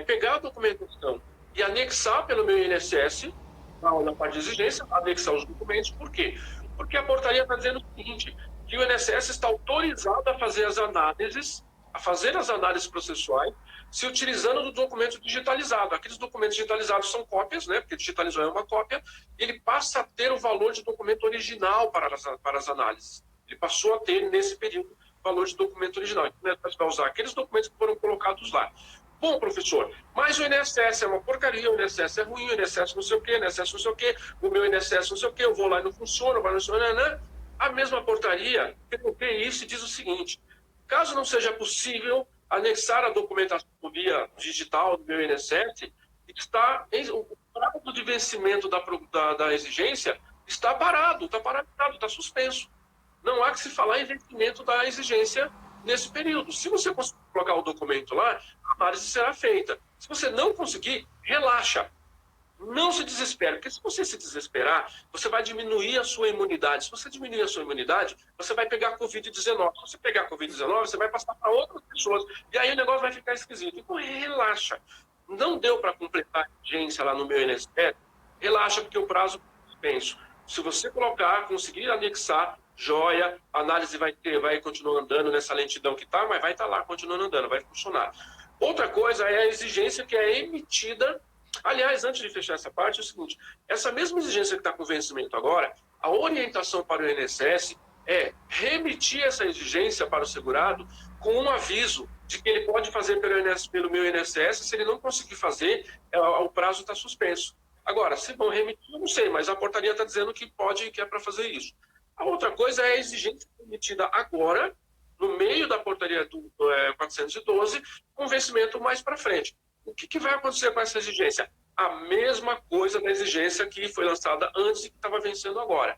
pegar a documentação e anexar pelo meu INSS, na parte de exigência, anexar os documentos. Por quê? Porque a portaria está dizendo o seguinte, que o INSS está autorizado a fazer as análises processuais, se utilizando do documento digitalizado. Aqueles documentos digitalizados são cópias, né, porque digitalizou é uma cópia, e ele passa a ter o valor de documento original para as análises. Ele passou a ter, nesse período, valor de documento original. Então, ele vai usar aqueles documentos que foram colocados lá. Bom, professor, mas o INSS é uma porcaria, o INSS é ruim, o INSS não sei o quê, o INSS não sei o quê, o meu INSS não sei o quê, eu vou lá e não funciona, vai não funciona, né? A mesma portaria prevê isso e diz o seguinte: Caso não seja possível anexar a documentação via digital do meu INSS, o prazo de vencimento da exigência está parado, está suspenso. Não há que se falar em vencimento da exigência nesse período. Se você conseguir colocar o documento lá, a análise será feita. Se você não conseguir, relaxa. Não se desespere, porque se você se desesperar, você vai diminuir a sua imunidade. Se você diminuir a sua imunidade, você vai pegar Covid-19. Se você pegar Covid-19, você vai passar para outras pessoas. E aí o negócio vai ficar esquisito. Então, relaxa. Não deu para completar a exigência lá no meu INSS, relaxa, porque o prazo é suspenso. Se você conseguir anexar, joia, a análise vai continuar andando nessa lentidão que está, mas vai estar lá, continuando andando, vai funcionar. Outra coisa é a exigência que é emitida. Aliás, antes de fechar essa parte, é o seguinte, essa mesma exigência que está com vencimento agora, a orientação para o INSS é remitir essa exigência para o segurado com um aviso de que ele pode fazer pelo meu INSS, se ele não conseguir fazer, o prazo está suspenso. Agora, se vão remitir, eu não sei, mas a portaria está dizendo que pode, que é para fazer isso. A outra coisa é a exigência emitida agora, no meio da portaria do 412, com vencimento mais para frente. O que vai acontecer com essa exigência? A mesma coisa da exigência que foi lançada antes e que estava vencendo agora.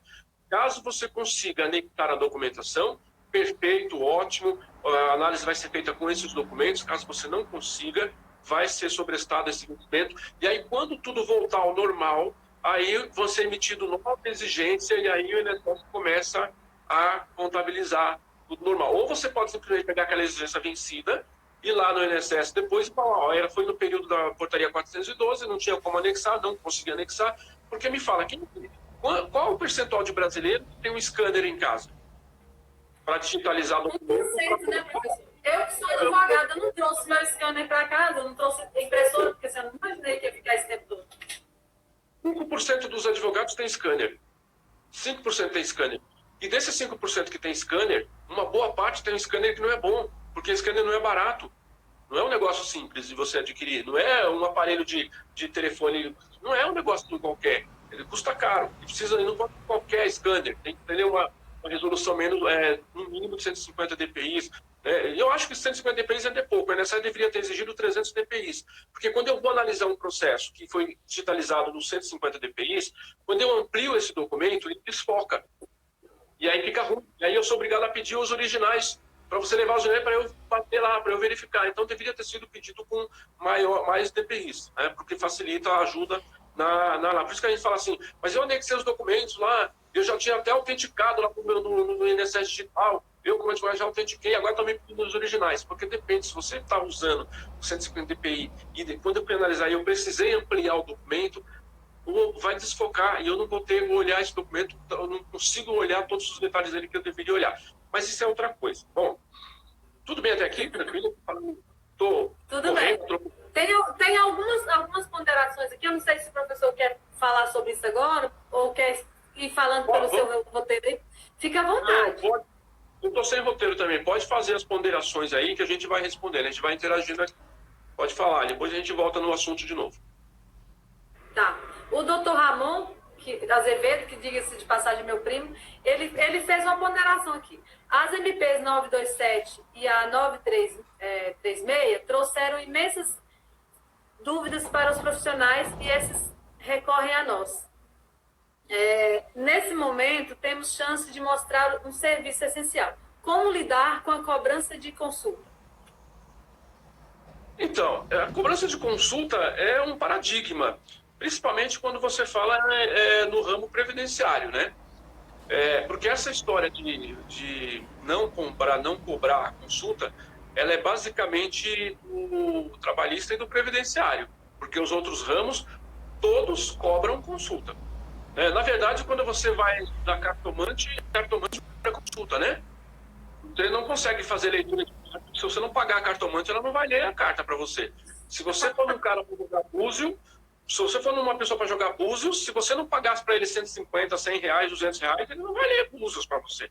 Caso você consiga anexar a documentação, perfeito, ótimo, a análise vai ser feita com esses documentos. Caso você não consiga, vai ser sobrestado esse vencimento. E aí, quando tudo voltar ao normal, aí você emitido nova exigência e aí o INSS começa a contabilizar tudo normal. Ou você pode simplesmente pegar aquela exigência vencida, ir lá no INSS depois e falar, foi no período da portaria 412, não tinha como anexar, não consegui anexar, porque me fala, qual o percentual de brasileiro que tem um scanner em casa para digitalizar o documento? 1%, né, professor? Eu que sou advogada, não trouxe meu scanner para casa, não trouxe impressora, porque você não imaginei que ia ficar esse tempo todo. 5% dos advogados tem scanner. 5% tem scanner. E desses 5% que tem scanner, uma boa parte tem um scanner que não é bom, porque scanner não é barato. Não é um negócio simples de você adquirir. Não é um aparelho de telefone. Não é um negócio qualquer. Ele custa caro. E precisa, não pode qualquer scanner. Tem que ter uma resolução menos, no mínimo de 150 dpi. Eu acho que 150 dpi ainda é pouco. A INSS deveria ter exigido 300 dpi. Porque quando eu vou analisar um processo que foi digitalizado nos 150 dpi, quando eu amplio esse documento, ele desfoca. E aí fica ruim. E aí eu sou obrigado a pedir os originais, para você levar os originais para eu bater lá, para eu verificar. Então deveria ter sido pedido com mais DPIs, né? Porque facilita a ajuda lá. Por isso que a gente fala assim, mas eu anexei os documentos lá, eu já tinha até autenticado lá no INSS digital, eu como advogado já autentiquei, agora também pedindo os originais, porque depende, se você está usando o 150 DPI e quando eu penalizar eu precisei ampliar o documento, vai desfocar e eu não vou ter que olhar esse documento, eu não consigo olhar todos os detalhes dele que eu deveria olhar. Mas isso é outra coisa. Bom, tudo bem até aqui, tranquilo? Tudo bem. Tem algumas ponderações aqui, eu não sei se o professor quer falar sobre isso agora, ou quer ir falando pelo seu roteiro aí. Fica à vontade. Não, eu estou sem roteiro também. Pode fazer as ponderações aí que a gente vai respondendo, a gente vai interagindo aqui. Pode falar, depois a gente volta no assunto de novo. Tá. O doutor Ramon Azevedo, que diga-se de passagem meu primo, ele fez uma ponderação aqui. As MPs 927 e a 9336 trouxeram imensas dúvidas para os profissionais e esses recorrem a nós. Nesse momento, temos chance de mostrar um serviço essencial. Como lidar com a cobrança de consulta? Então, a cobrança de consulta é um paradigma, principalmente quando você fala no ramo previdenciário, né? Porque essa história de não cobrar a consulta, ela é basicamente do trabalhista e do previdenciário, porque os outros ramos, todos cobram consulta. Na verdade, quando você vai na cartomante cobra consulta, né? Você não consegue fazer leitura de carta. Se você não pagar a cartomante, ela não vai ler a carta para você. Se você for um cara para jogar búzio, se você for uma pessoa para jogar búzios, se você não pagasse para ele 150, 100 reais, 200 reais, ele não vai ler búzios para você.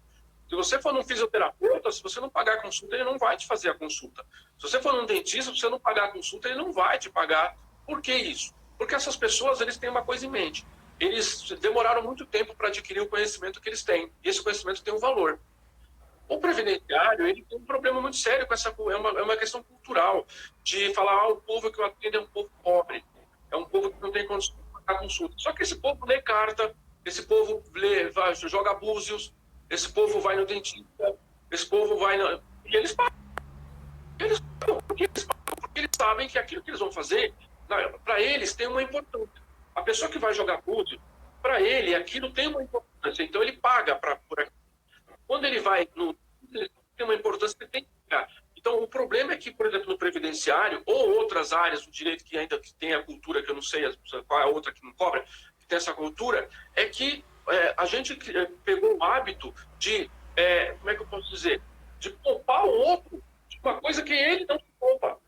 Se você for num fisioterapeuta, se você não pagar a consulta, ele não vai te fazer a consulta. Se você for num dentista, se você não pagar a consulta, ele não vai te pagar. Por que isso? Porque essas pessoas, eles têm uma coisa em mente. Eles demoraram muito tempo para adquirir o conhecimento que eles têm. E esse conhecimento tem um valor. O previdenciário, ele tem um problema muito sério com essa, é uma questão cultural, de falar, o povo que eu atendo é um povo pobre, é um povo que não tem condição de pagar consulta. Só que esse povo lê carta, esse povo joga búzios, esse povo vai no dentista, esse povo vai... E eles pagam. Eles pagam, porque eles sabem que aquilo que eles vão fazer, para eles tem uma importância. A pessoa que vai jogar búzio, para ele, aquilo tem uma importância. Então, ele paga por aquilo. Quando ele vai no... Ele tem uma importância que ele tem que pagar. Então, o problema é que, por exemplo, no previdenciário ou outras áreas do direito que ainda tem a cultura, que eu não sei qual é a outra que não cobra, que tem essa cultura, é que a gente pegou o hábito de, como é que eu posso dizer, de poupar o outro de uma coisa que ele não se poupa.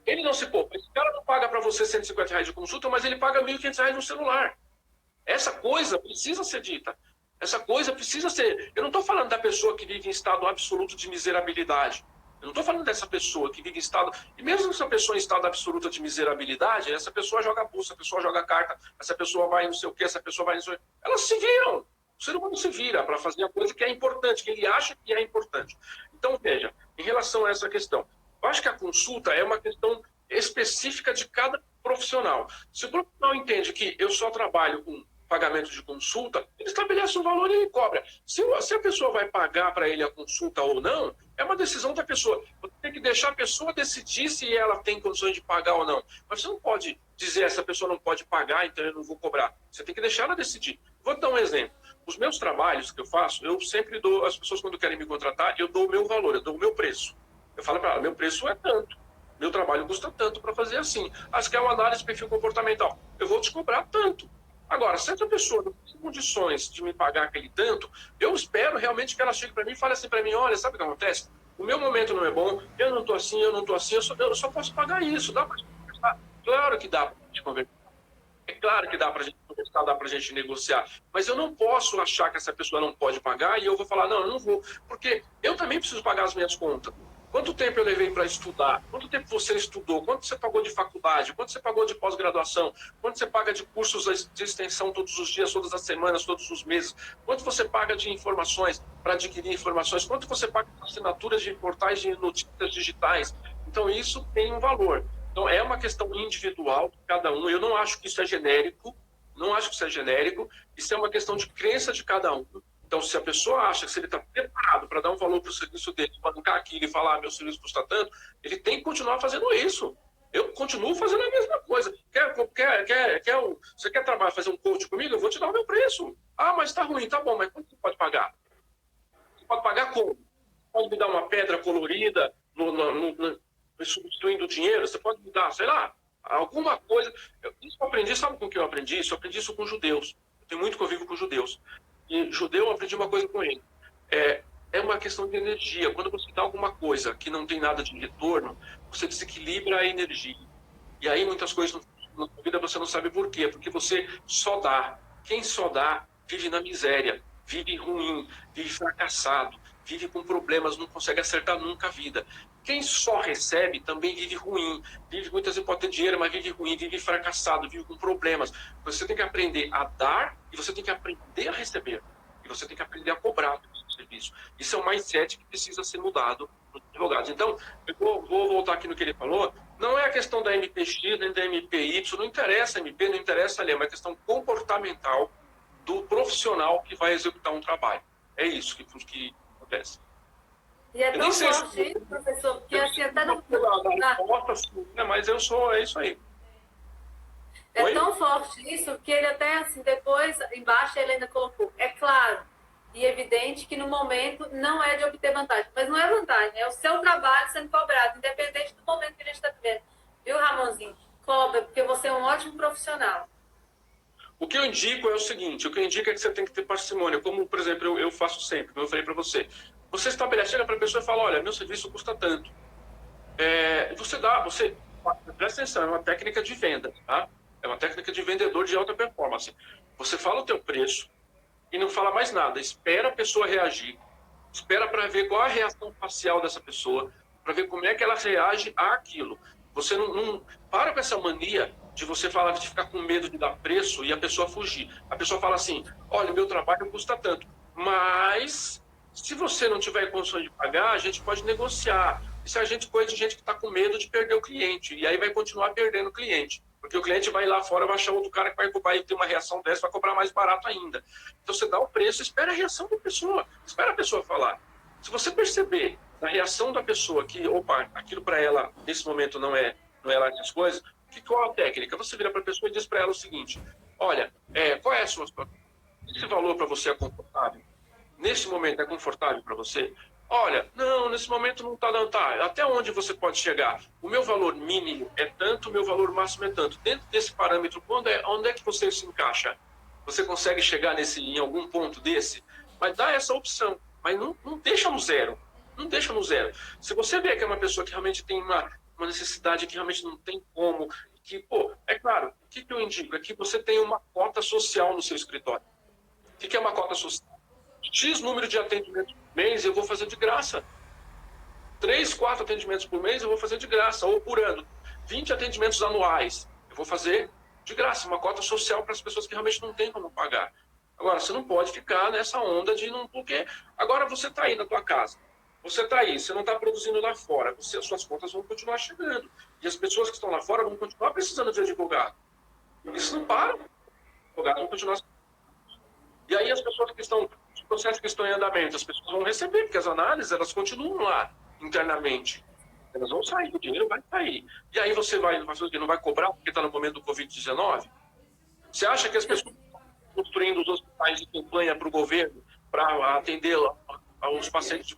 Ele não se poupa. Esse cara não paga para você R$ 150 de consulta, mas ele paga R$ 1.500 no celular. Essa coisa precisa ser dita. Essa coisa precisa ser... Eu não estou falando da pessoa que vive em estado absoluto de miserabilidade. Eu não estou falando dessa pessoa que vive em estado... E mesmo essa pessoa em estado absoluto de miserabilidade, essa pessoa joga bolsa, essa pessoa joga carta, essa pessoa vai não sei o quê, essa pessoa vai não sei o quê. Elas se viram. O ser humano se vira para fazer a coisa que é importante, que ele acha que é importante. Então, veja, em relação a essa questão, eu acho que a consulta é uma questão específica de cada profissional. Se o profissional entende que eu só trabalho com pagamento de consulta, ele estabelece um valor e ele cobra. Se a pessoa vai pagar para ele a consulta ou não, é uma decisão da pessoa. Você tem que deixar a pessoa decidir se ela tem condições de pagar ou não. Mas você não pode dizer, essa pessoa não pode pagar, então eu não vou cobrar. Você tem que deixar ela decidir. Vou dar um exemplo. Os meus trabalhos que eu faço, eu sempre dou, as pessoas quando querem me contratar, eu dou o meu valor, eu dou o meu preço. Eu falo para ela, meu preço é tanto. Meu trabalho custa tanto para fazer assim. Acho que é uma análise de perfil comportamental. Eu vou te cobrar tanto. Agora, se essa pessoa não tem condições de me pagar aquele tanto, eu espero realmente que ela chegue para mim e fale assim para mim, olha, sabe o que acontece? O meu momento não é bom, eu não estou assim, eu só posso pagar isso. Dá para conversar? Claro que dá para a gente conversar. É claro que dá para a gente conversar, dá para a gente negociar. Mas eu não posso achar que essa pessoa não pode pagar e eu vou falar, não, eu não vou. Porque eu também preciso pagar as minhas contas. Quanto tempo eu levei para estudar? Quanto tempo você estudou? Quanto você pagou de faculdade? Quanto você pagou de pós-graduação? Quanto você paga de cursos de extensão todos os dias, todas as semanas, todos os meses? Quanto você paga de informações para adquirir informações? Quanto você paga de assinaturas de portais de notícias digitais? Então, isso tem um valor. Então, é uma questão individual de cada um. Eu não acho que isso é genérico. Não acho que isso é genérico. Isso é uma questão de crença de cada um. Então, se a pessoa acha que se ele está preparado para dar um valor para o serviço dele, para bancar aquilo e falar, meu serviço custa tanto, ele tem que continuar fazendo isso. Eu continuo fazendo a mesma coisa. Você quer trabalhar, fazer um coach comigo? Eu vou te dar o meu preço. Ah, mas está ruim, tá bom, mas quanto você pode pagar? Você pode pagar como? Pode me dar uma pedra colorida substituindo o dinheiro? Você pode me dar, sei lá, alguma coisa. Isso eu aprendi, sabe com que eu aprendi isso? Eu aprendi isso com judeus. Eu tenho muito convívio com judeus. E judeu, eu aprendi uma coisa com ele. É uma questão de energia. Quando você dá alguma coisa que não tem nada de retorno, você desequilibra a energia. E aí muitas coisas na sua vida você não sabe por quê. Porque você só dá. Quem só dá vive na miséria, vive ruim, vive fracassado, vive com problemas, não consegue acertar nunca a vida. Quem só recebe também vive ruim, vive muitas vezes pode ter dinheiro, mas vive ruim, vive fracassado, vive com problemas. Você tem que aprender a dar e você tem que aprender a receber. E você tem que aprender a cobrar do serviço. Isso é um mindset que precisa ser mudado nos advogados. Então, eu vou voltar aqui no que ele falou. Não é a questão da MPX, nem da MPY, não interessa a MP, não interessa a lei, é uma questão comportamental do profissional que vai executar um trabalho. É isso que acontece. E é tão forte isso, professor, que assim até não... Mas eu sou, é isso aí. É tão forte isso que ele até assim, depois, embaixo ele ainda colocou, é claro e evidente que no momento não é de obter vantagem. Mas não é vantagem, é o seu trabalho sendo cobrado, independente do momento que a gente está vivendo. Viu, Ramonzinho? Cobra, porque você é um ótimo profissional. O que eu indico é o seguinte, o que eu indico é que você tem que ter parcimônia, como, por exemplo, eu faço sempre, como eu falei para você. Você estabelece, chega para a pessoa e fala, olha, meu serviço custa tanto. Presta atenção, é uma técnica de venda, tá? É uma técnica de vendedor de alta performance. Você fala o teu preço e não fala mais nada. Espera a pessoa reagir. Espera para ver qual é a reação facial dessa pessoa, para ver como é que ela reage àquilo. Você não para com essa mania de você falar, de ficar com medo de dar preço e a pessoa fugir. A pessoa fala assim, olha, meu trabalho custa tanto, mas Se você não tiver condições de pagar, a gente pode negociar. Isso é a gente coisa de gente que está com medo de perder o cliente. E aí vai continuar perdendo o cliente. Porque o cliente vai lá fora, vai achar outro cara que vai ter uma reação dessa, vai cobrar mais barato ainda. Então você dá o preço, espera a reação da pessoa. Espera a pessoa falar. Se você perceber na reação da pessoa que, opa, aquilo para ela, nesse momento, não é lá essas coisas, qual a técnica? Você vira para a pessoa e diz para ela o seguinte: olha, qual é a sua situação? Esse valor para você é confortável? Nesse momento é confortável para você? Olha, não, nesse momento não está, não tá. Até onde você pode chegar? O meu valor mínimo é tanto, o meu valor máximo é tanto. Dentro desse parâmetro, onde é que você se encaixa? Você consegue chegar em algum ponto desse? Mas dá essa opção, mas não deixa no zero. Não deixa no zero. Se você vê que é uma pessoa que realmente tem uma necessidade que realmente não tem como, que, é claro, o que eu indico? É que você tem uma cota social no seu escritório. O que é uma cota social? X número de atendimentos por mês eu vou fazer de graça. 3, 4 atendimentos por mês eu vou fazer de graça, ou por ano. 20 atendimentos anuais eu vou fazer de graça, uma cota social para as pessoas que realmente não têm como pagar. Agora, você não pode ficar nessa onda de não... Porque agora você está aí na tua casa. Você está aí, você não está produzindo lá fora. Suas contas vão continuar chegando. E as pessoas que estão lá fora vão continuar precisando de advogado. Isso não para. Os advogados vão continuar. E aí as pessoas que estão... Os processos que estão em andamento, as pessoas vão receber, porque as análises, elas continuam lá, internamente. Elas vão sair, o dinheiro vai sair. E aí você não vai cobrar porque está no momento do Covid-19? Você acha que as pessoas estão construindo os hospitais de campanha para o governo, para atender aos pacientes,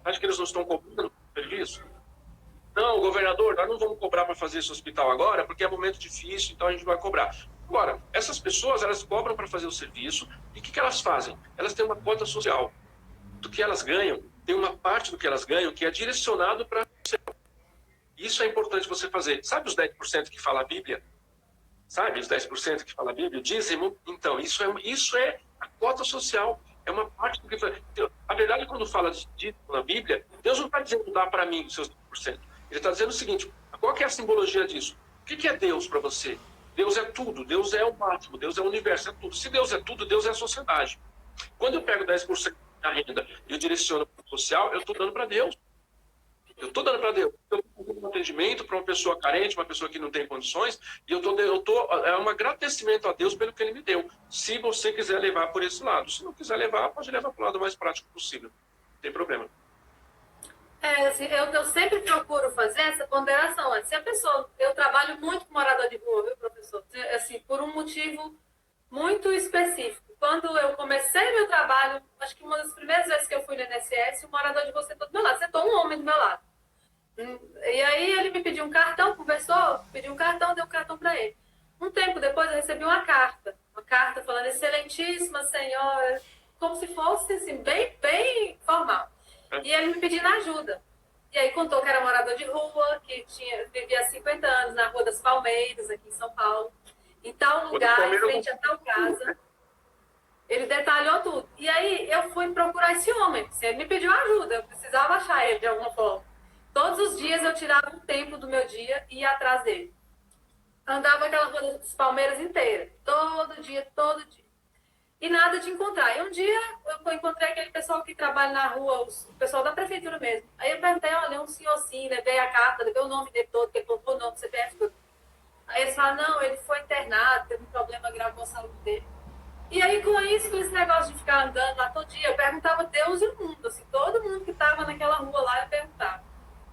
acha que eles não estão cobrando serviço? Não, governador, nós não vamos cobrar para fazer esse hospital agora, porque é um momento difícil, então a gente vai cobrar. Agora, essas pessoas, elas cobram para fazer o serviço, e o que elas fazem? Elas têm uma cota social. Do que elas ganham, tem uma parte do que elas ganham que é direcionado para você. Isso é importante você fazer. Sabe os 10% que fala a Bíblia? Sabe os 10% que fala a Bíblia? O dízimo? Então, isso é a cota social. É uma parte do que... A verdade, quando fala de dízimo na Bíblia, Deus não está dizendo dá para mim os seus 10%. Ele está dizendo o seguinte: qual que é a simbologia disso? O que é Deus para você? Deus é tudo, Deus é o máximo, Deus é o universo, é tudo. Se Deus é tudo, Deus é a sociedade. Quando eu pego 10% da renda e eu direciono para o social, eu estou dando para Deus. Eu estou dando para Deus. Eu estou dando um atendimento para uma pessoa carente, uma pessoa que não tem condições, e é um agradecimento a Deus pelo que Ele me deu. Se você quiser levar por esse lado. Se não quiser levar, pode levar para o lado mais prático possível. Não tem problema. Assim, eu sempre procuro fazer essa ponderação. Se a pessoa... Eu trabalho muito com morador de rua, viu, professor? Assim, por um motivo muito específico. Quando eu comecei meu trabalho, acho que uma das primeiras vezes que eu fui no INSS, o morador de rua sentou do meu lado. Sentou um homem do meu lado. E aí ele me pediu um cartão, conversou, pediu um cartão, dei um cartão para ele. Um tempo depois eu recebi uma carta falando: excelentíssima senhora, como se fosse assim, bem formal. E ele me pedindo ajuda. E aí contou que era morador de rua, que vivia há 50 anos na Rua das Palmeiras, aqui em São Paulo, em tal lugar, em frente a tal casa. Ele detalhou tudo. E aí eu fui procurar esse homem. Ele me pediu ajuda, eu precisava achar ele de alguma forma. Todos os dias eu tirava um tempo do meu dia e ia atrás dele. Andava aquela Rua das Palmeiras inteira. Todo dia. E nada de encontrar. E um dia eu encontrei aquele pessoal que trabalha na rua, o pessoal da prefeitura mesmo. Aí eu perguntei: olha, um senhor assim, levei a carta, levei o nome dele todo, que ele colocou o nome, CPF, tudo. Aí eles falaram: não, ele foi internado, teve um problema grave com a saúde dele. E aí com esse negócio de ficar andando lá todo dia, eu perguntava Deus e o mundo, assim, todo mundo que estava naquela rua lá, eu perguntava.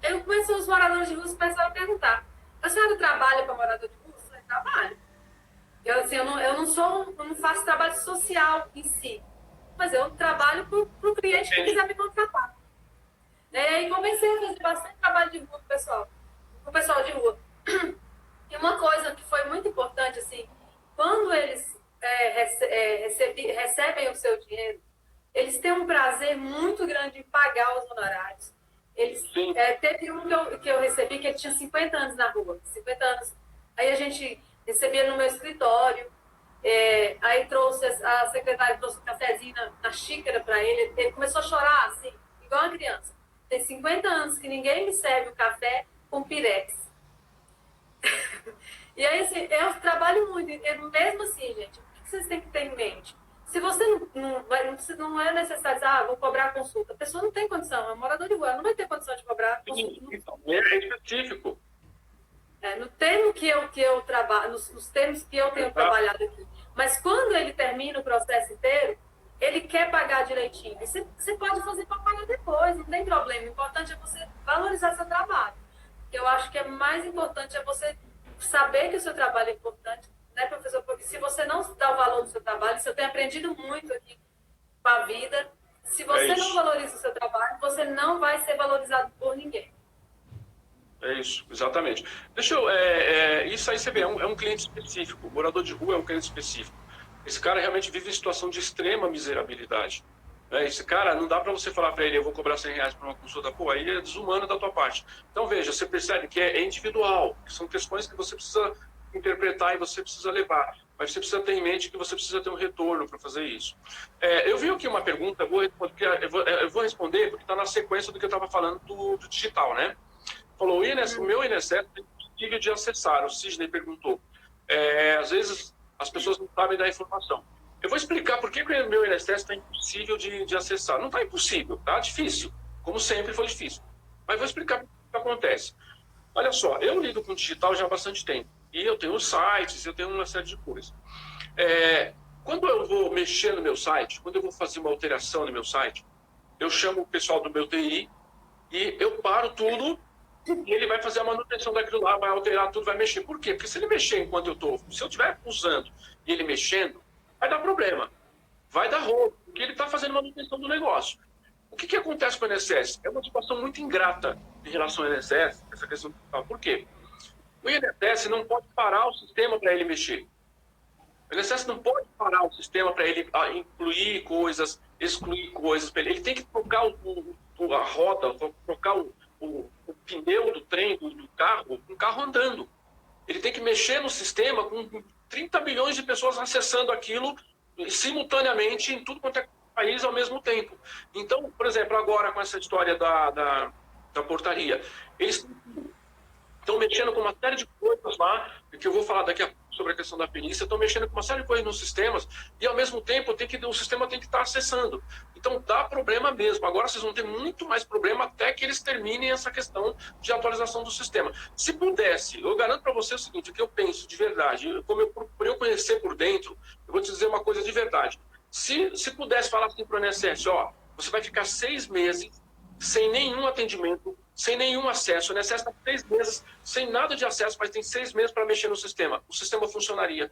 Aí começou os moradores de rua começaram a perguntar: a senhora trabalha para morador de rua? Eu falei: trabalho. Eu não faço trabalho social em si, mas eu trabalho para o cliente que quiser me contratar. E aí comecei a fazer bastante trabalho de rua com o pessoal de rua. E uma coisa que foi muito importante, assim, quando eles recebem o seu dinheiro, eles têm um prazer muito grande em pagar os honorários. Teve um que eu recebi que ele tinha 50 anos na rua, 50 anos. Aí a gente recebia no meu escritório, aí a secretária trouxe um cafezinho na xícara para ele. Ele começou a chorar, assim, igual uma criança. Tem 50 anos que ninguém me serve o café com pirex. E aí, assim, eu trabalho muito. Mesmo assim, gente, o que vocês têm que ter em mente? Se você não é necessário dizer, vou cobrar a consulta, a pessoa não tem condição, é um morador de rua, ela não vai ter condição de cobrar a consulta. Então, é específico. No termo que eu trabalho, nos termos que eu tenho trabalhado aqui. Mas quando ele termina o processo inteiro, ele quer pagar direitinho. Você pode fazer para pagar depois, não tem problema. O importante é você valorizar seu trabalho. Eu acho que é mais importante é você saber que o seu trabalho é importante, né, professor? Porque se você não dá o valor do seu trabalho, se eu tenho aprendido muito aqui com a vida, se você não valoriza o seu trabalho, você não vai ser valorizado por ninguém. É isso, exatamente. Isso aí você vê, é um cliente específico. O morador de rua é um cliente específico. Esse cara realmente vive em situação de extrema miserabilidade. Esse cara, não dá para você falar para ele, eu vou cobrar R$100 por uma consulta. Pô, aí é desumano da tua parte. Então, veja, você percebe que é individual, que são questões que você precisa interpretar e você precisa levar. Mas você precisa ter em mente que você precisa ter um retorno para fazer isso. Eu vi aqui uma pergunta, eu vou responder porque está na sequência do que eu estava falando do digital, né? Falou, o meu INSS é impossível de acessar. O Sidney perguntou. Às vezes as pessoas não sabem da informação. Eu vou explicar por que o meu INSS está impossível de acessar. Não está impossível, está difícil. Como sempre foi difícil. Mas vou explicar o que acontece. Olha só, eu lido com digital já há bastante tempo. E eu tenho sites, eu tenho uma série de coisas. Quando eu vou mexer no meu site, quando eu vou fazer uma alteração no meu site, eu chamo o pessoal do meu TI e eu paro tudo e ele vai fazer a manutenção daquilo lá, vai alterar tudo, vai mexer. Por quê? Porque se ele mexer enquanto se eu estiver usando e ele mexendo, vai dar problema. Vai dar rolo, porque ele está fazendo manutenção do negócio. O que acontece com o INSS? É uma situação muito ingrata em relação ao INSS, essa questão. Por quê? O INSS não pode parar o sistema para ele mexer. O INSS não pode parar o sistema para ele incluir coisas, excluir coisas. Ele tem que trocar a roda, trocar o pneu do trem, do carro, um carro andando. Ele tem que mexer no sistema com 30 milhões de pessoas acessando aquilo simultaneamente em tudo quanto é país ao mesmo tempo. Então, por exemplo, agora com essa história da portaria, eles estão mexendo com uma série de coisas lá, que eu vou falar daqui a pouco sobre a questão da perícia, estão mexendo com uma série de coisas nos sistemas e, ao mesmo tempo, o sistema tem que estar acessando. Então, dá problema mesmo. Agora, vocês vão ter muito mais problema até que eles terminem essa questão de atualização do sistema. Se pudesse, eu garanto para você o seguinte, o que eu penso de verdade, por eu conhecer por dentro, eu vou te dizer uma coisa de verdade. Se pudesse falar assim para o INSS, você vai ficar 6 meses sem nenhum atendimento, sem nenhum acesso. O INSS está 6 meses sem nada de acesso, mas tem 6 meses para mexer no sistema. O sistema funcionaria.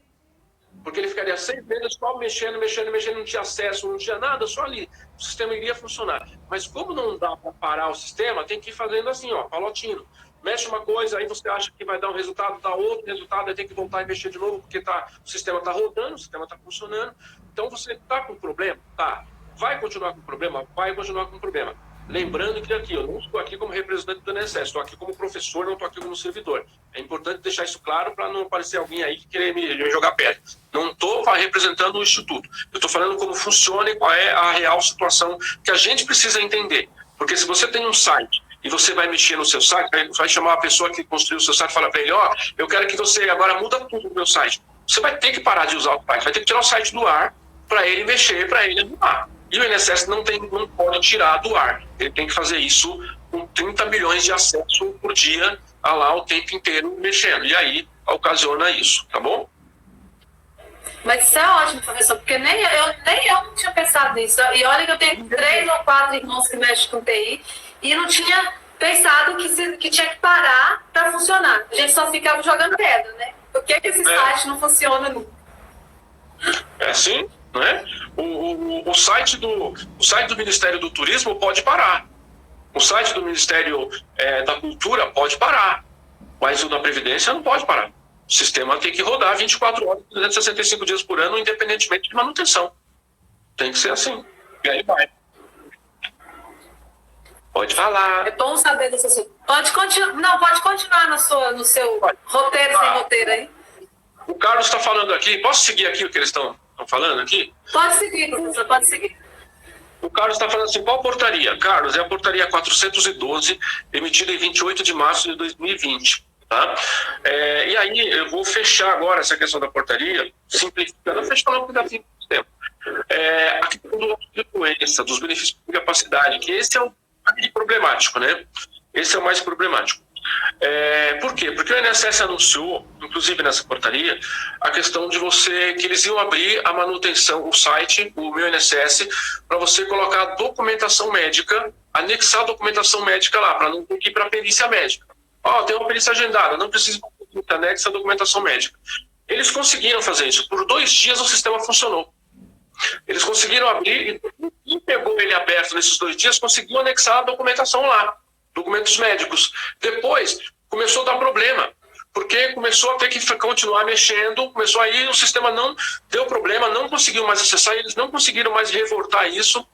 Porque ele ficaria 6 meses só mexendo, não tinha acesso, não tinha nada, só ali. O sistema iria funcionar. Mas como não dá para parar o sistema, tem que ir fazendo assim, palotino. Mexe uma coisa, aí você acha que vai dar um resultado, dá outro resultado, aí tem que voltar e mexer de novo, porque o sistema está rodando, o sistema está funcionando. Então você está com problema? Tá. Vai continuar com problema? Vai continuar com problema. Lembrando que aqui, eu não estou aqui como representante do INSS, estou aqui como professor, não estou aqui como servidor. É importante deixar isso claro para não aparecer alguém aí que querer me jogar pedra. Não estou representando o Instituto. Eu estou falando como funciona e qual é a real situação que a gente precisa entender. Porque se você tem um site e você vai mexer no seu site, vai chamar a pessoa que construiu o seu site e falar para ele, eu quero que você agora muda tudo no meu site. Você vai ter que parar de usar o site, vai ter que tirar o site do ar para ele mexer, para ele arrumar. E o INSS não pode tirar do ar. Ele tem que fazer isso com 30 milhões de acessos por dia, lá o tempo inteiro mexendo. E aí ocasiona isso, tá bom? Mas isso é ótimo, professor, porque nem eu não tinha pensado nisso. E olha que eu tenho 3 ou 4 irmãos que mexem com TI e não tinha pensado que tinha que parar para funcionar. A gente só ficava jogando pedra, né? Por que esse site não funciona nunca? É assim, né? O site do Ministério do Turismo pode parar. O site do Ministério da Cultura pode parar. Mas o da Previdência não pode parar. O sistema tem que rodar 24 horas, 365 dias por ano, independentemente de manutenção. Tem que ser assim. E aí vai. Pode falar. É bom saber desse assunto. Pode continuar no seu roteiro sem roteiro aí. O Carlos está falando aqui. Posso seguir aqui o que eles estão falando aqui? Pode seguir, professor, pode seguir. O Carlos está falando assim, qual portaria? Carlos, é a portaria 412, emitida em 28 de março de 2020. Tá? E aí, eu vou fechar agora essa questão da portaria, simplificando, fechando um pedacinho do tempo. A questão do doença, dos benefícios de capacidade, que esse é o problemático, né? Esse é o mais problemático. Por quê? Porque o INSS anunciou, inclusive nessa portaria, a questão de que eles iam abrir a manutenção, o site, o Meu INSS, para você colocar a documentação médica, anexar a documentação médica lá, para não ter que ir para a perícia médica. Tem uma perícia agendada, não precisa anexar a documentação médica. Eles conseguiram fazer isso. Por 2 dias o sistema funcionou. Eles conseguiram abrir, e quem pegou ele aberto nesses 2 dias conseguiu anexar a documentação lá, documentos médicos. Depois começou a dar problema, porque começou a ter que continuar mexendo, começou aí, o sistema não deu problema, não conseguiu mais acessar, eles não conseguiram mais revoltar isso.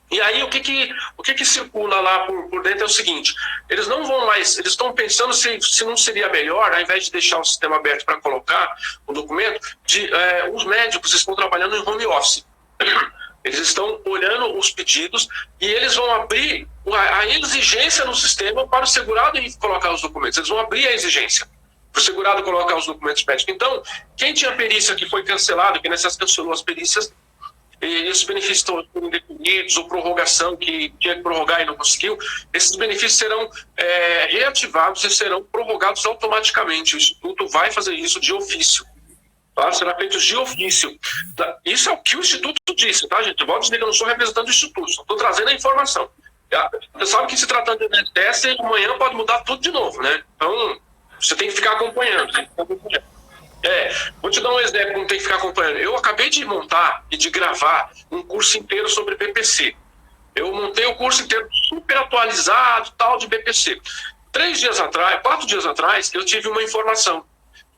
E aí o que circula lá por dentro é o seguinte: eles não vão mais, eles estão pensando se não seria melhor, ao invés de deixar o sistema aberto para colocar o documento, os médicos estão trabalhando em home office. Eles estão olhando os pedidos e eles vão abrir a exigência no sistema para o segurado colocar os documentos. Eles vão abrir a exigência para o segurado colocar os documentos médicos. Então, quem tinha perícia que foi cancelado, que o INSS cancelou as perícias, e esses benefícios estão indefinidos, ou prorrogação, que tinha que prorrogar e não conseguiu, esses benefícios serão reativados e serão prorrogados automaticamente. O Instituto vai fazer isso de ofício. Tá? Será feito de ofício. Isso é o que o Instituto disse, tá, gente? Eu vou dizer que eu não sou representante do Instituto, só estou trazendo a informação. Você sabe que se tratando de INSS, amanhã pode mudar tudo de novo, né? Então, você tem que ficar acompanhando. Vou te dar um exemplo, não tem que ficar acompanhando. Eu acabei de montar e de gravar um curso inteiro sobre BPC. Eu montei o curso inteiro super atualizado, tal, de BPC. 4 dias atrás, eu tive uma informação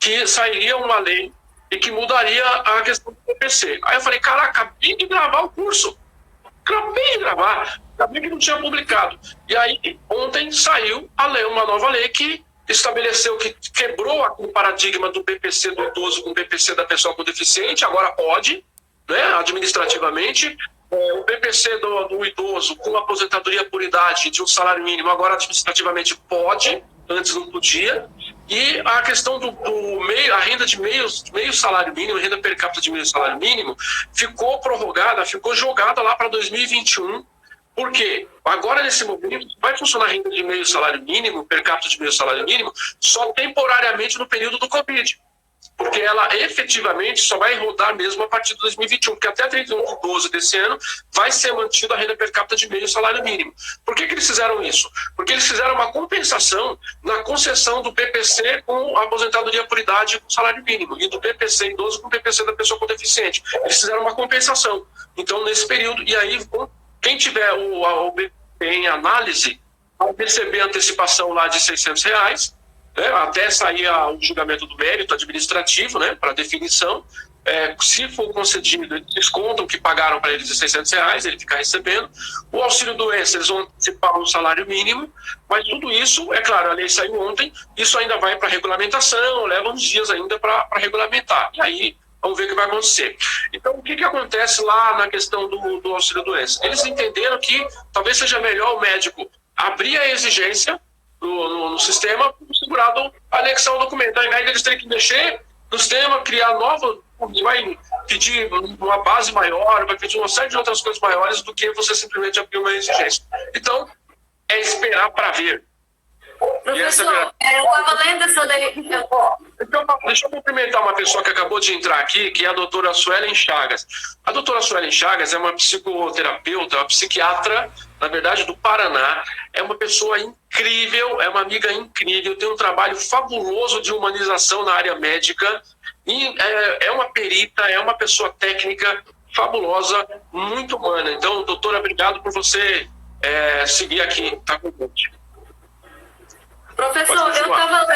que sairia uma lei e que mudaria a questão do BPC. Aí eu falei, caraca, acabei de gravar o curso. Acabei que não tinha publicado. E aí, ontem saiu uma nova lei que estabeleceu, que quebrou o paradigma do BPC do idoso com o BPC da pessoa com deficiente, agora pode, né, administrativamente. O BPC do idoso com aposentadoria por idade de um salário mínimo, agora administrativamente pode, antes não podia. E a questão a renda de meio salário mínimo, renda per capita de meio salário mínimo, ficou prorrogada, ficou jogada lá para 2021. Por quê? Agora, nesse momento, vai funcionar a renda de meio salário mínimo, per capita de meio salário mínimo, só temporariamente no período do Covid. Porque ela efetivamente só vai rodar mesmo a partir de 2021, porque até 31 de 12 desse ano vai ser mantida a renda per capita de meio salário mínimo. Por que eles fizeram isso? Porque eles fizeram uma compensação na concessão do BPC com a aposentadoria por idade com salário mínimo, e do BPC idoso com o BPC da pessoa com deficiente. Eles fizeram uma compensação. Então, nesse período, e aí, quem tiver o BPC em análise, vai receber antecipação lá de R$600, até sair o julgamento do mérito administrativo, né, para definição. Se for concedido, eles descontam o que pagaram para eles de R$600, ele fica recebendo. O auxílio-doença, eles vão antecipar o salário mínimo, mas tudo isso, é claro, a lei saiu ontem, isso ainda vai para regulamentação, leva uns dias ainda para regulamentar. E aí, vamos ver o que vai acontecer. Então, o que acontece lá na questão do auxílio-doença? Eles entenderam que talvez seja melhor o médico abrir a exigência no sistema para o segurado anexar o documento. Ao invés deles terem que mexer no sistema, criar novo, vai pedir uma base maior, vai pedir uma série de outras coisas maiores do que você simplesmente abrir uma exigência. Então, é esperar para ver. Professor, eu estava lendo essa lei. Então, deixa eu cumprimentar uma pessoa que acabou de entrar aqui, que é a doutora Suelen Chagas. A doutora Suelen Chagas é uma psicoterapeuta, uma psiquiatra, na verdade, do Paraná. É uma pessoa incrível, é uma amiga incrível, tem um trabalho fabuloso de humanização na área médica. E é uma perita, é uma pessoa técnica fabulosa, muito humana. Então, doutora, obrigado por você seguir aqui, tá com a gente. Professor, eu estava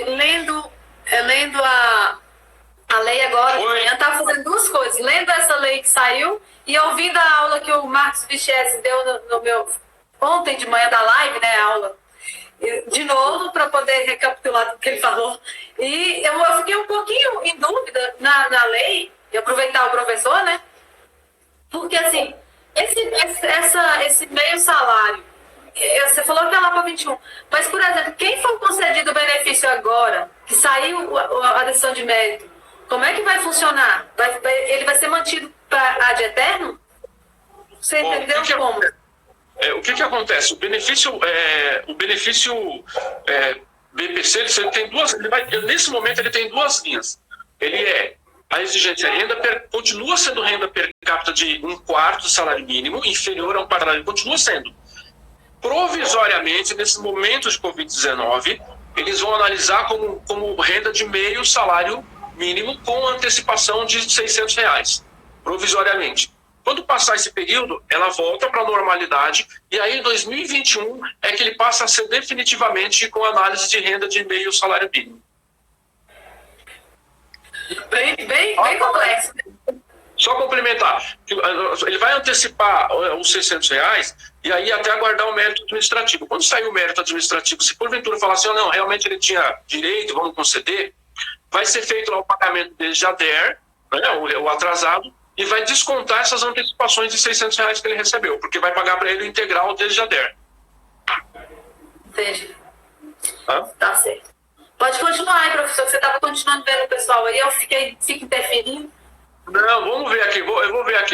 lendo a lei agora de manhã, estava fazendo 2 coisas, lendo essa lei que saiu e ouvindo a aula que o Marcos Vichese deu no meu ontem de manhã da live, né, a aula, de novo, para poder recapitular tudo que ele falou. E eu fiquei um pouquinho em dúvida na lei, e aproveitar o professor, né, porque assim, esse meio salário, você falou que é lá para 21, mas, por exemplo, quem for concedido o benefício agora, que saiu a decisão de mérito, como é que vai funcionar? Ele vai ser mantido para ad eterno? Você entendeu como? O que acontece? O benefício BPC, ele tem duas, nesse momento ele tem duas linhas. A exigência continua sendo renda per capita de 1/4 do salário mínimo, inferior a um salário, continua sendo. Provisoriamente, nesse momento de Covid-19, eles vão analisar como renda de meio salário mínimo com antecipação de R$600, provisoriamente. Quando passar esse período, ela volta para a normalidade e aí em 2021 é que ele passa a ser definitivamente com análise de renda de meio salário mínimo. Bem complexo. Só complementar, ele vai antecipar os R$600 e aí até aguardar o mérito administrativo. Quando sair o mérito administrativo, se porventura falar assim, não, realmente ele tinha direito, vamos conceder, vai ser feito lá o pagamento desde a DER, né, o atrasado, e vai descontar essas antecipações de R$600 que ele recebeu, porque vai pagar para ele o integral desde a DER. Entendi. Tá certo. Pode continuar aí, professor, que você estava continuando vendo o pessoal aí, eu fico interferindo. Não, vamos ver aqui, eu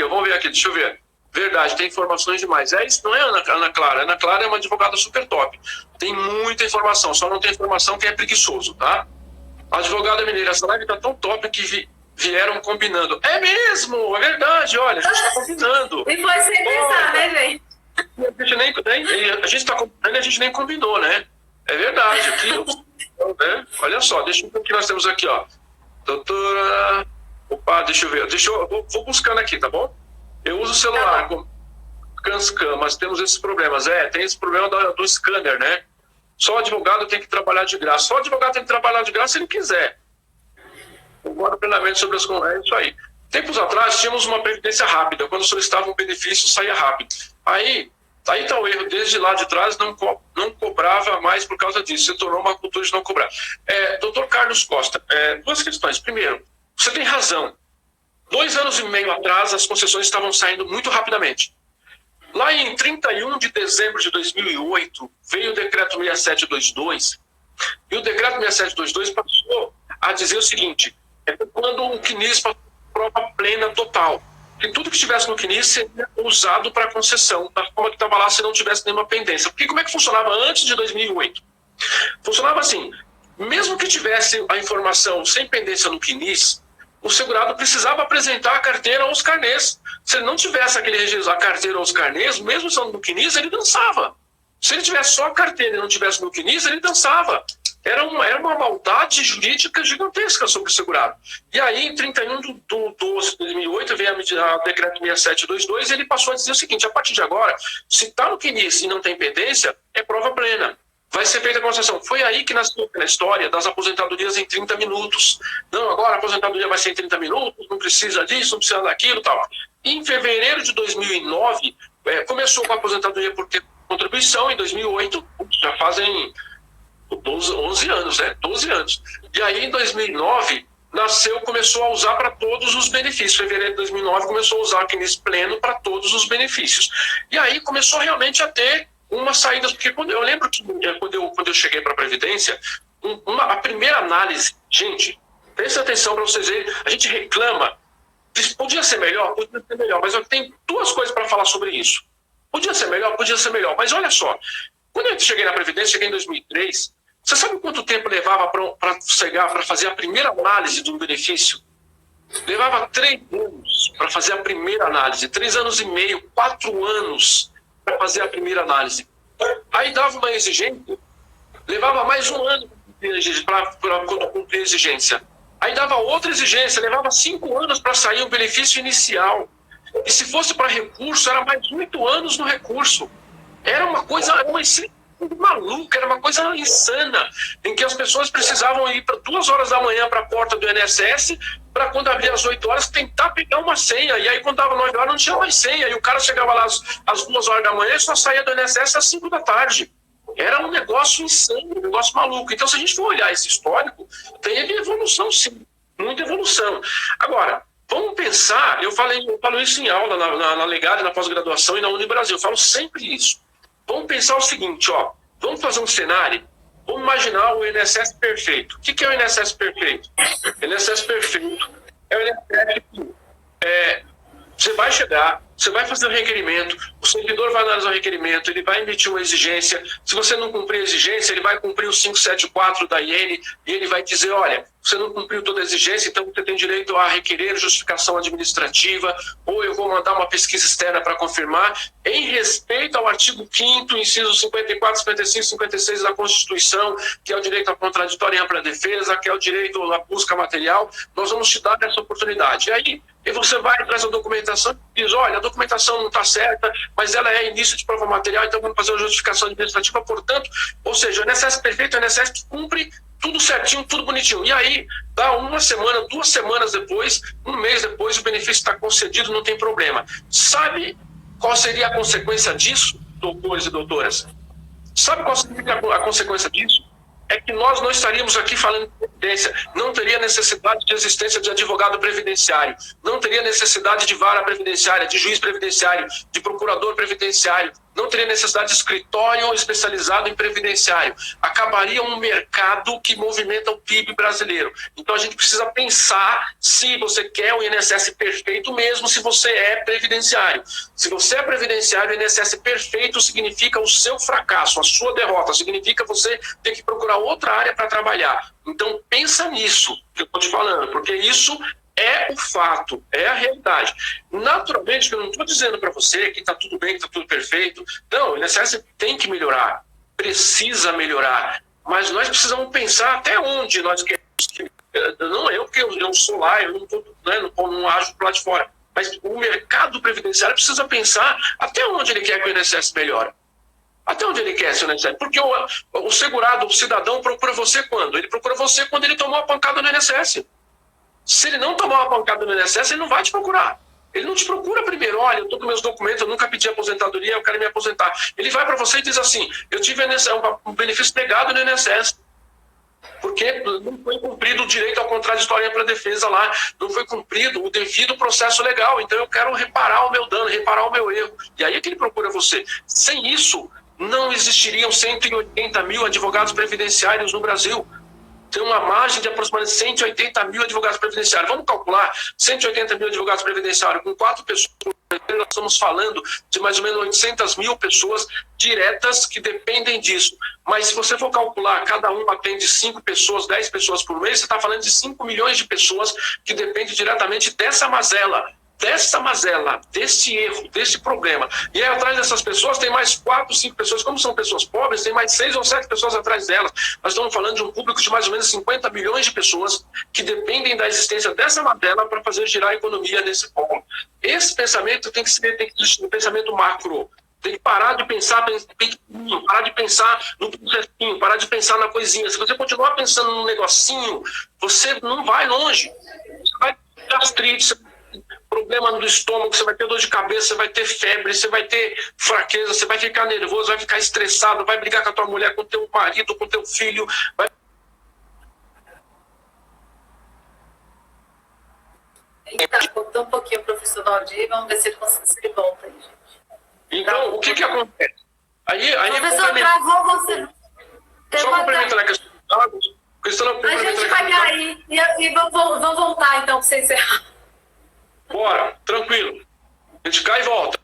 vou ver aqui, deixa eu ver. Verdade, tem informações demais. Isso não é Ana Clara. Ana Clara é uma advogada super top. Tem muita informação, só não tem informação quem é preguiçoso, tá? A advogada mineira, essa live tá tão top que vieram combinando. É mesmo, é verdade, olha, a gente tá combinando. E foi sem pensar, né, velho? A gente tá combinando e a gente nem combinou, né? É verdade, aqui, né? Olha só, deixa eu ver o que nós temos aqui, ó. Doutora... Opa, deixa eu ver. Vou buscando aqui, tá bom? Eu uso o celular com CanScan, mas temos esses problemas. Tem esse problema do scanner, né? Só advogado tem que trabalhar de graça. Só o advogado tem que trabalhar de graça se ele quiser. Concordo plenamente sobre as conversas. É isso aí. Tempos atrás, tínhamos uma previdência rápida. Quando solicitava um benefício, saía rápido. Aí está o erro. Desde lá de trás, não cobrava mais por causa disso. Se tornou uma cultura de não cobrar. Doutor Carlos Costa, duas questões. Primeiro, você tem razão. 2 anos e meio atrás, as concessões estavam saindo muito rapidamente. Lá em 31 de dezembro de 2008, veio o decreto 6722, e o decreto 6722 passou a dizer o seguinte, quando o CNIS passou prova plena total, que tudo que estivesse no CNIS seria usado para concessão, da forma que estava lá, se não tivesse nenhuma pendência. Porque como é que funcionava antes de 2008? Funcionava assim, mesmo que tivesse a informação sem pendência no CNIS, o segurado precisava apresentar a carteira ou os carnês. Se ele não tivesse aquele registro, a carteira ou os carnês, mesmo sendo no CNIS, ele dançava. Se ele tivesse só a carteira e não tivesse no CNIS, ele dançava. Era uma maldade jurídica gigantesca sobre o segurado. E aí, em 31 de 12 de 2008, veio a decreto 6722 e ele passou a dizer o seguinte, a partir de agora, se está no CNIS e não tem pendência, é prova plena. Vai ser feita a concessão. Foi aí que nasceu a história das aposentadorias em 30 minutos. Não, agora a aposentadoria vai ser em 30 minutos, não precisa disso, não precisa daquilo e tal. E em fevereiro de 2009, começou com a aposentadoria por ter contribuição, em 2008, já fazem 11 anos, né? 12 anos. E aí, em 2009, começou a usar para todos os benefícios. Em fevereiro de 2009, começou a usar o CNIS pleno para todos os benefícios. E aí começou realmente a ter uma saída, porque eu lembro que quando eu cheguei para a Previdência, a primeira análise, gente, presta atenção para vocês verem, a gente reclama, podia ser melhor, mas eu tenho duas coisas para falar sobre isso. Podia ser melhor, mas olha só, quando eu cheguei na Previdência, cheguei em 2003, você sabe quanto tempo levava para fazer a primeira análise de um benefício? Levava 3 anos para fazer a primeira análise, 3 anos e meio, 4 anos para fazer a primeira análise. Aí dava uma exigência, levava mais 1 ano para cumprir a exigência. Aí dava outra exigência, levava 5 anos para sair o benefício inicial. E se fosse para recurso, era mais 8 anos no recurso. Era uma coisa maluca, era uma coisa insana, em que as pessoas precisavam ir para 2 horas da manhã para a porta do INSS, para quando abrir às 8 horas tentar pegar uma senha, e aí quando dava 9 horas não tinha mais senha, e o cara chegava lá às 2 horas da manhã e só saía do INSS às 5 da tarde. Era um negócio insano, um negócio maluco. Então, se a gente for olhar esse histórico, teve evolução sim, muita evolução. Agora, vamos pensar, eu falo isso em aula, na Legade, na pós-graduação e na Unibrasil, eu falo sempre isso. Vamos pensar o seguinte, vamos fazer um cenário, vamos imaginar o INSS perfeito. O que é o INSS perfeito? O INSS perfeito é o INSS que Você vai chegar, você vai fazer o requerimento, o servidor vai analisar o requerimento, ele vai emitir uma exigência. Se você não cumprir a exigência, ele vai cumprir o 574 da IN e ele vai dizer, olha, você não cumpriu toda a exigência, então você tem direito a requerer justificação administrativa, ou eu vou mandar uma pesquisa externa para confirmar, em respeito ao artigo 5º, inciso 54, 55 e 56 da Constituição, que é o direito à contraditória e ampla defesa, que é o direito à busca material, nós vamos te dar essa oportunidade. E aí, você vai traz a documentação e diz, olha, a documentação não está certa, mas ela é início de prova material, então vamos fazer uma justificação administrativa, portanto, ou seja, o INSS perfeito, o INSS cumpre tudo certinho, tudo bonitinho. E aí, dá uma semana, 2 semanas depois, 1 mês depois, o benefício está concedido, não tem problema. Sabe qual seria a consequência disso, doutores e doutoras? Sabe qual seria a consequência disso? É que nós não estaríamos aqui falando de previdência, não teria necessidade de existência de advogado previdenciário, não teria necessidade de vara previdenciária, de juiz previdenciário, de procurador previdenciário, não teria necessidade de escritório especializado em previdenciário. Acabaria um mercado que movimenta o PIB brasileiro. Então a gente precisa pensar se você quer o INSS perfeito mesmo, se você é previdenciário. Se você é previdenciário, o INSS perfeito significa o seu fracasso, a sua derrota, significa você ter que procurar outra área para trabalhar. Então pensa nisso que eu estou te falando, porque isso é o fato, é a realidade. Naturalmente, eu não estou dizendo para você que está tudo bem, que está tudo perfeito. Não, o INSS tem que melhorar, precisa melhorar. Mas nós precisamos pensar até onde nós queremos que... Não eu, porque eu sou lá, eu não, tô, né, não ajo lá de fora. Mas o mercado previdenciário precisa pensar até onde ele quer que o INSS melhore. Até onde ele quer, seu INSS? Porque o segurado, o cidadão, procura você quando? Ele procura você quando ele tomou a pancada no INSS. Se ele não tomar uma pancada no INSS, ele não vai te procurar. Ele não te procura primeiro, olha, eu estou com meus documentos, eu nunca pedi aposentadoria, eu quero me aposentar. Ele vai para você e diz assim, eu tive um benefício negado no INSS, porque não foi cumprido o direito ao contraditório para defesa lá, não foi cumprido o devido processo legal, então eu quero reparar o meu dano, reparar o meu erro. E aí é que ele procura você. Sem isso, não existiriam 180 mil advogados previdenciários no Brasil. Tem uma margem de aproximadamente 180 mil advogados previdenciários. Vamos calcular 180 mil advogados previdenciários com 4 pessoas. Nós estamos falando de mais ou menos 800 mil pessoas diretas que dependem disso. Mas se você for calcular, cada um atende 5 pessoas, 10 pessoas por mês, você está falando de 5 milhões de pessoas que dependem diretamente dessa mazela, desse erro, desse problema. E aí atrás dessas pessoas tem mais 4, 5 pessoas, como são pessoas pobres, tem mais 6 ou 7 pessoas atrás delas. Nós estamos falando de um público de mais ou menos 50 milhões de pessoas que dependem da existência dessa mazela para fazer girar a economia nesse ponto. Esse pensamento tem que existir um pensamento macro. Tem que parar de pensar pequenininho, parar de pensar no processinho, parar de pensar na coisinha. Se você continuar pensando no negocinho, você não vai longe. Você vai ter gastrite, você vai ter problema no estômago, você vai ter dor de cabeça, você vai ter febre, você vai ter fraqueza, você vai ficar nervoso, vai ficar estressado, vai brigar com a tua mulher, com o teu marido, com o teu filho. Eita, voltou um pouquinho o professor Valdir, vamos ver se ele volta aí, gente. Então, o que acontece? Aí professor, travou você. Só complementando a questão dos dados, a gente vai cair e vamos voltar então para você encerrar. Bora, tranquilo. A gente cai e volta.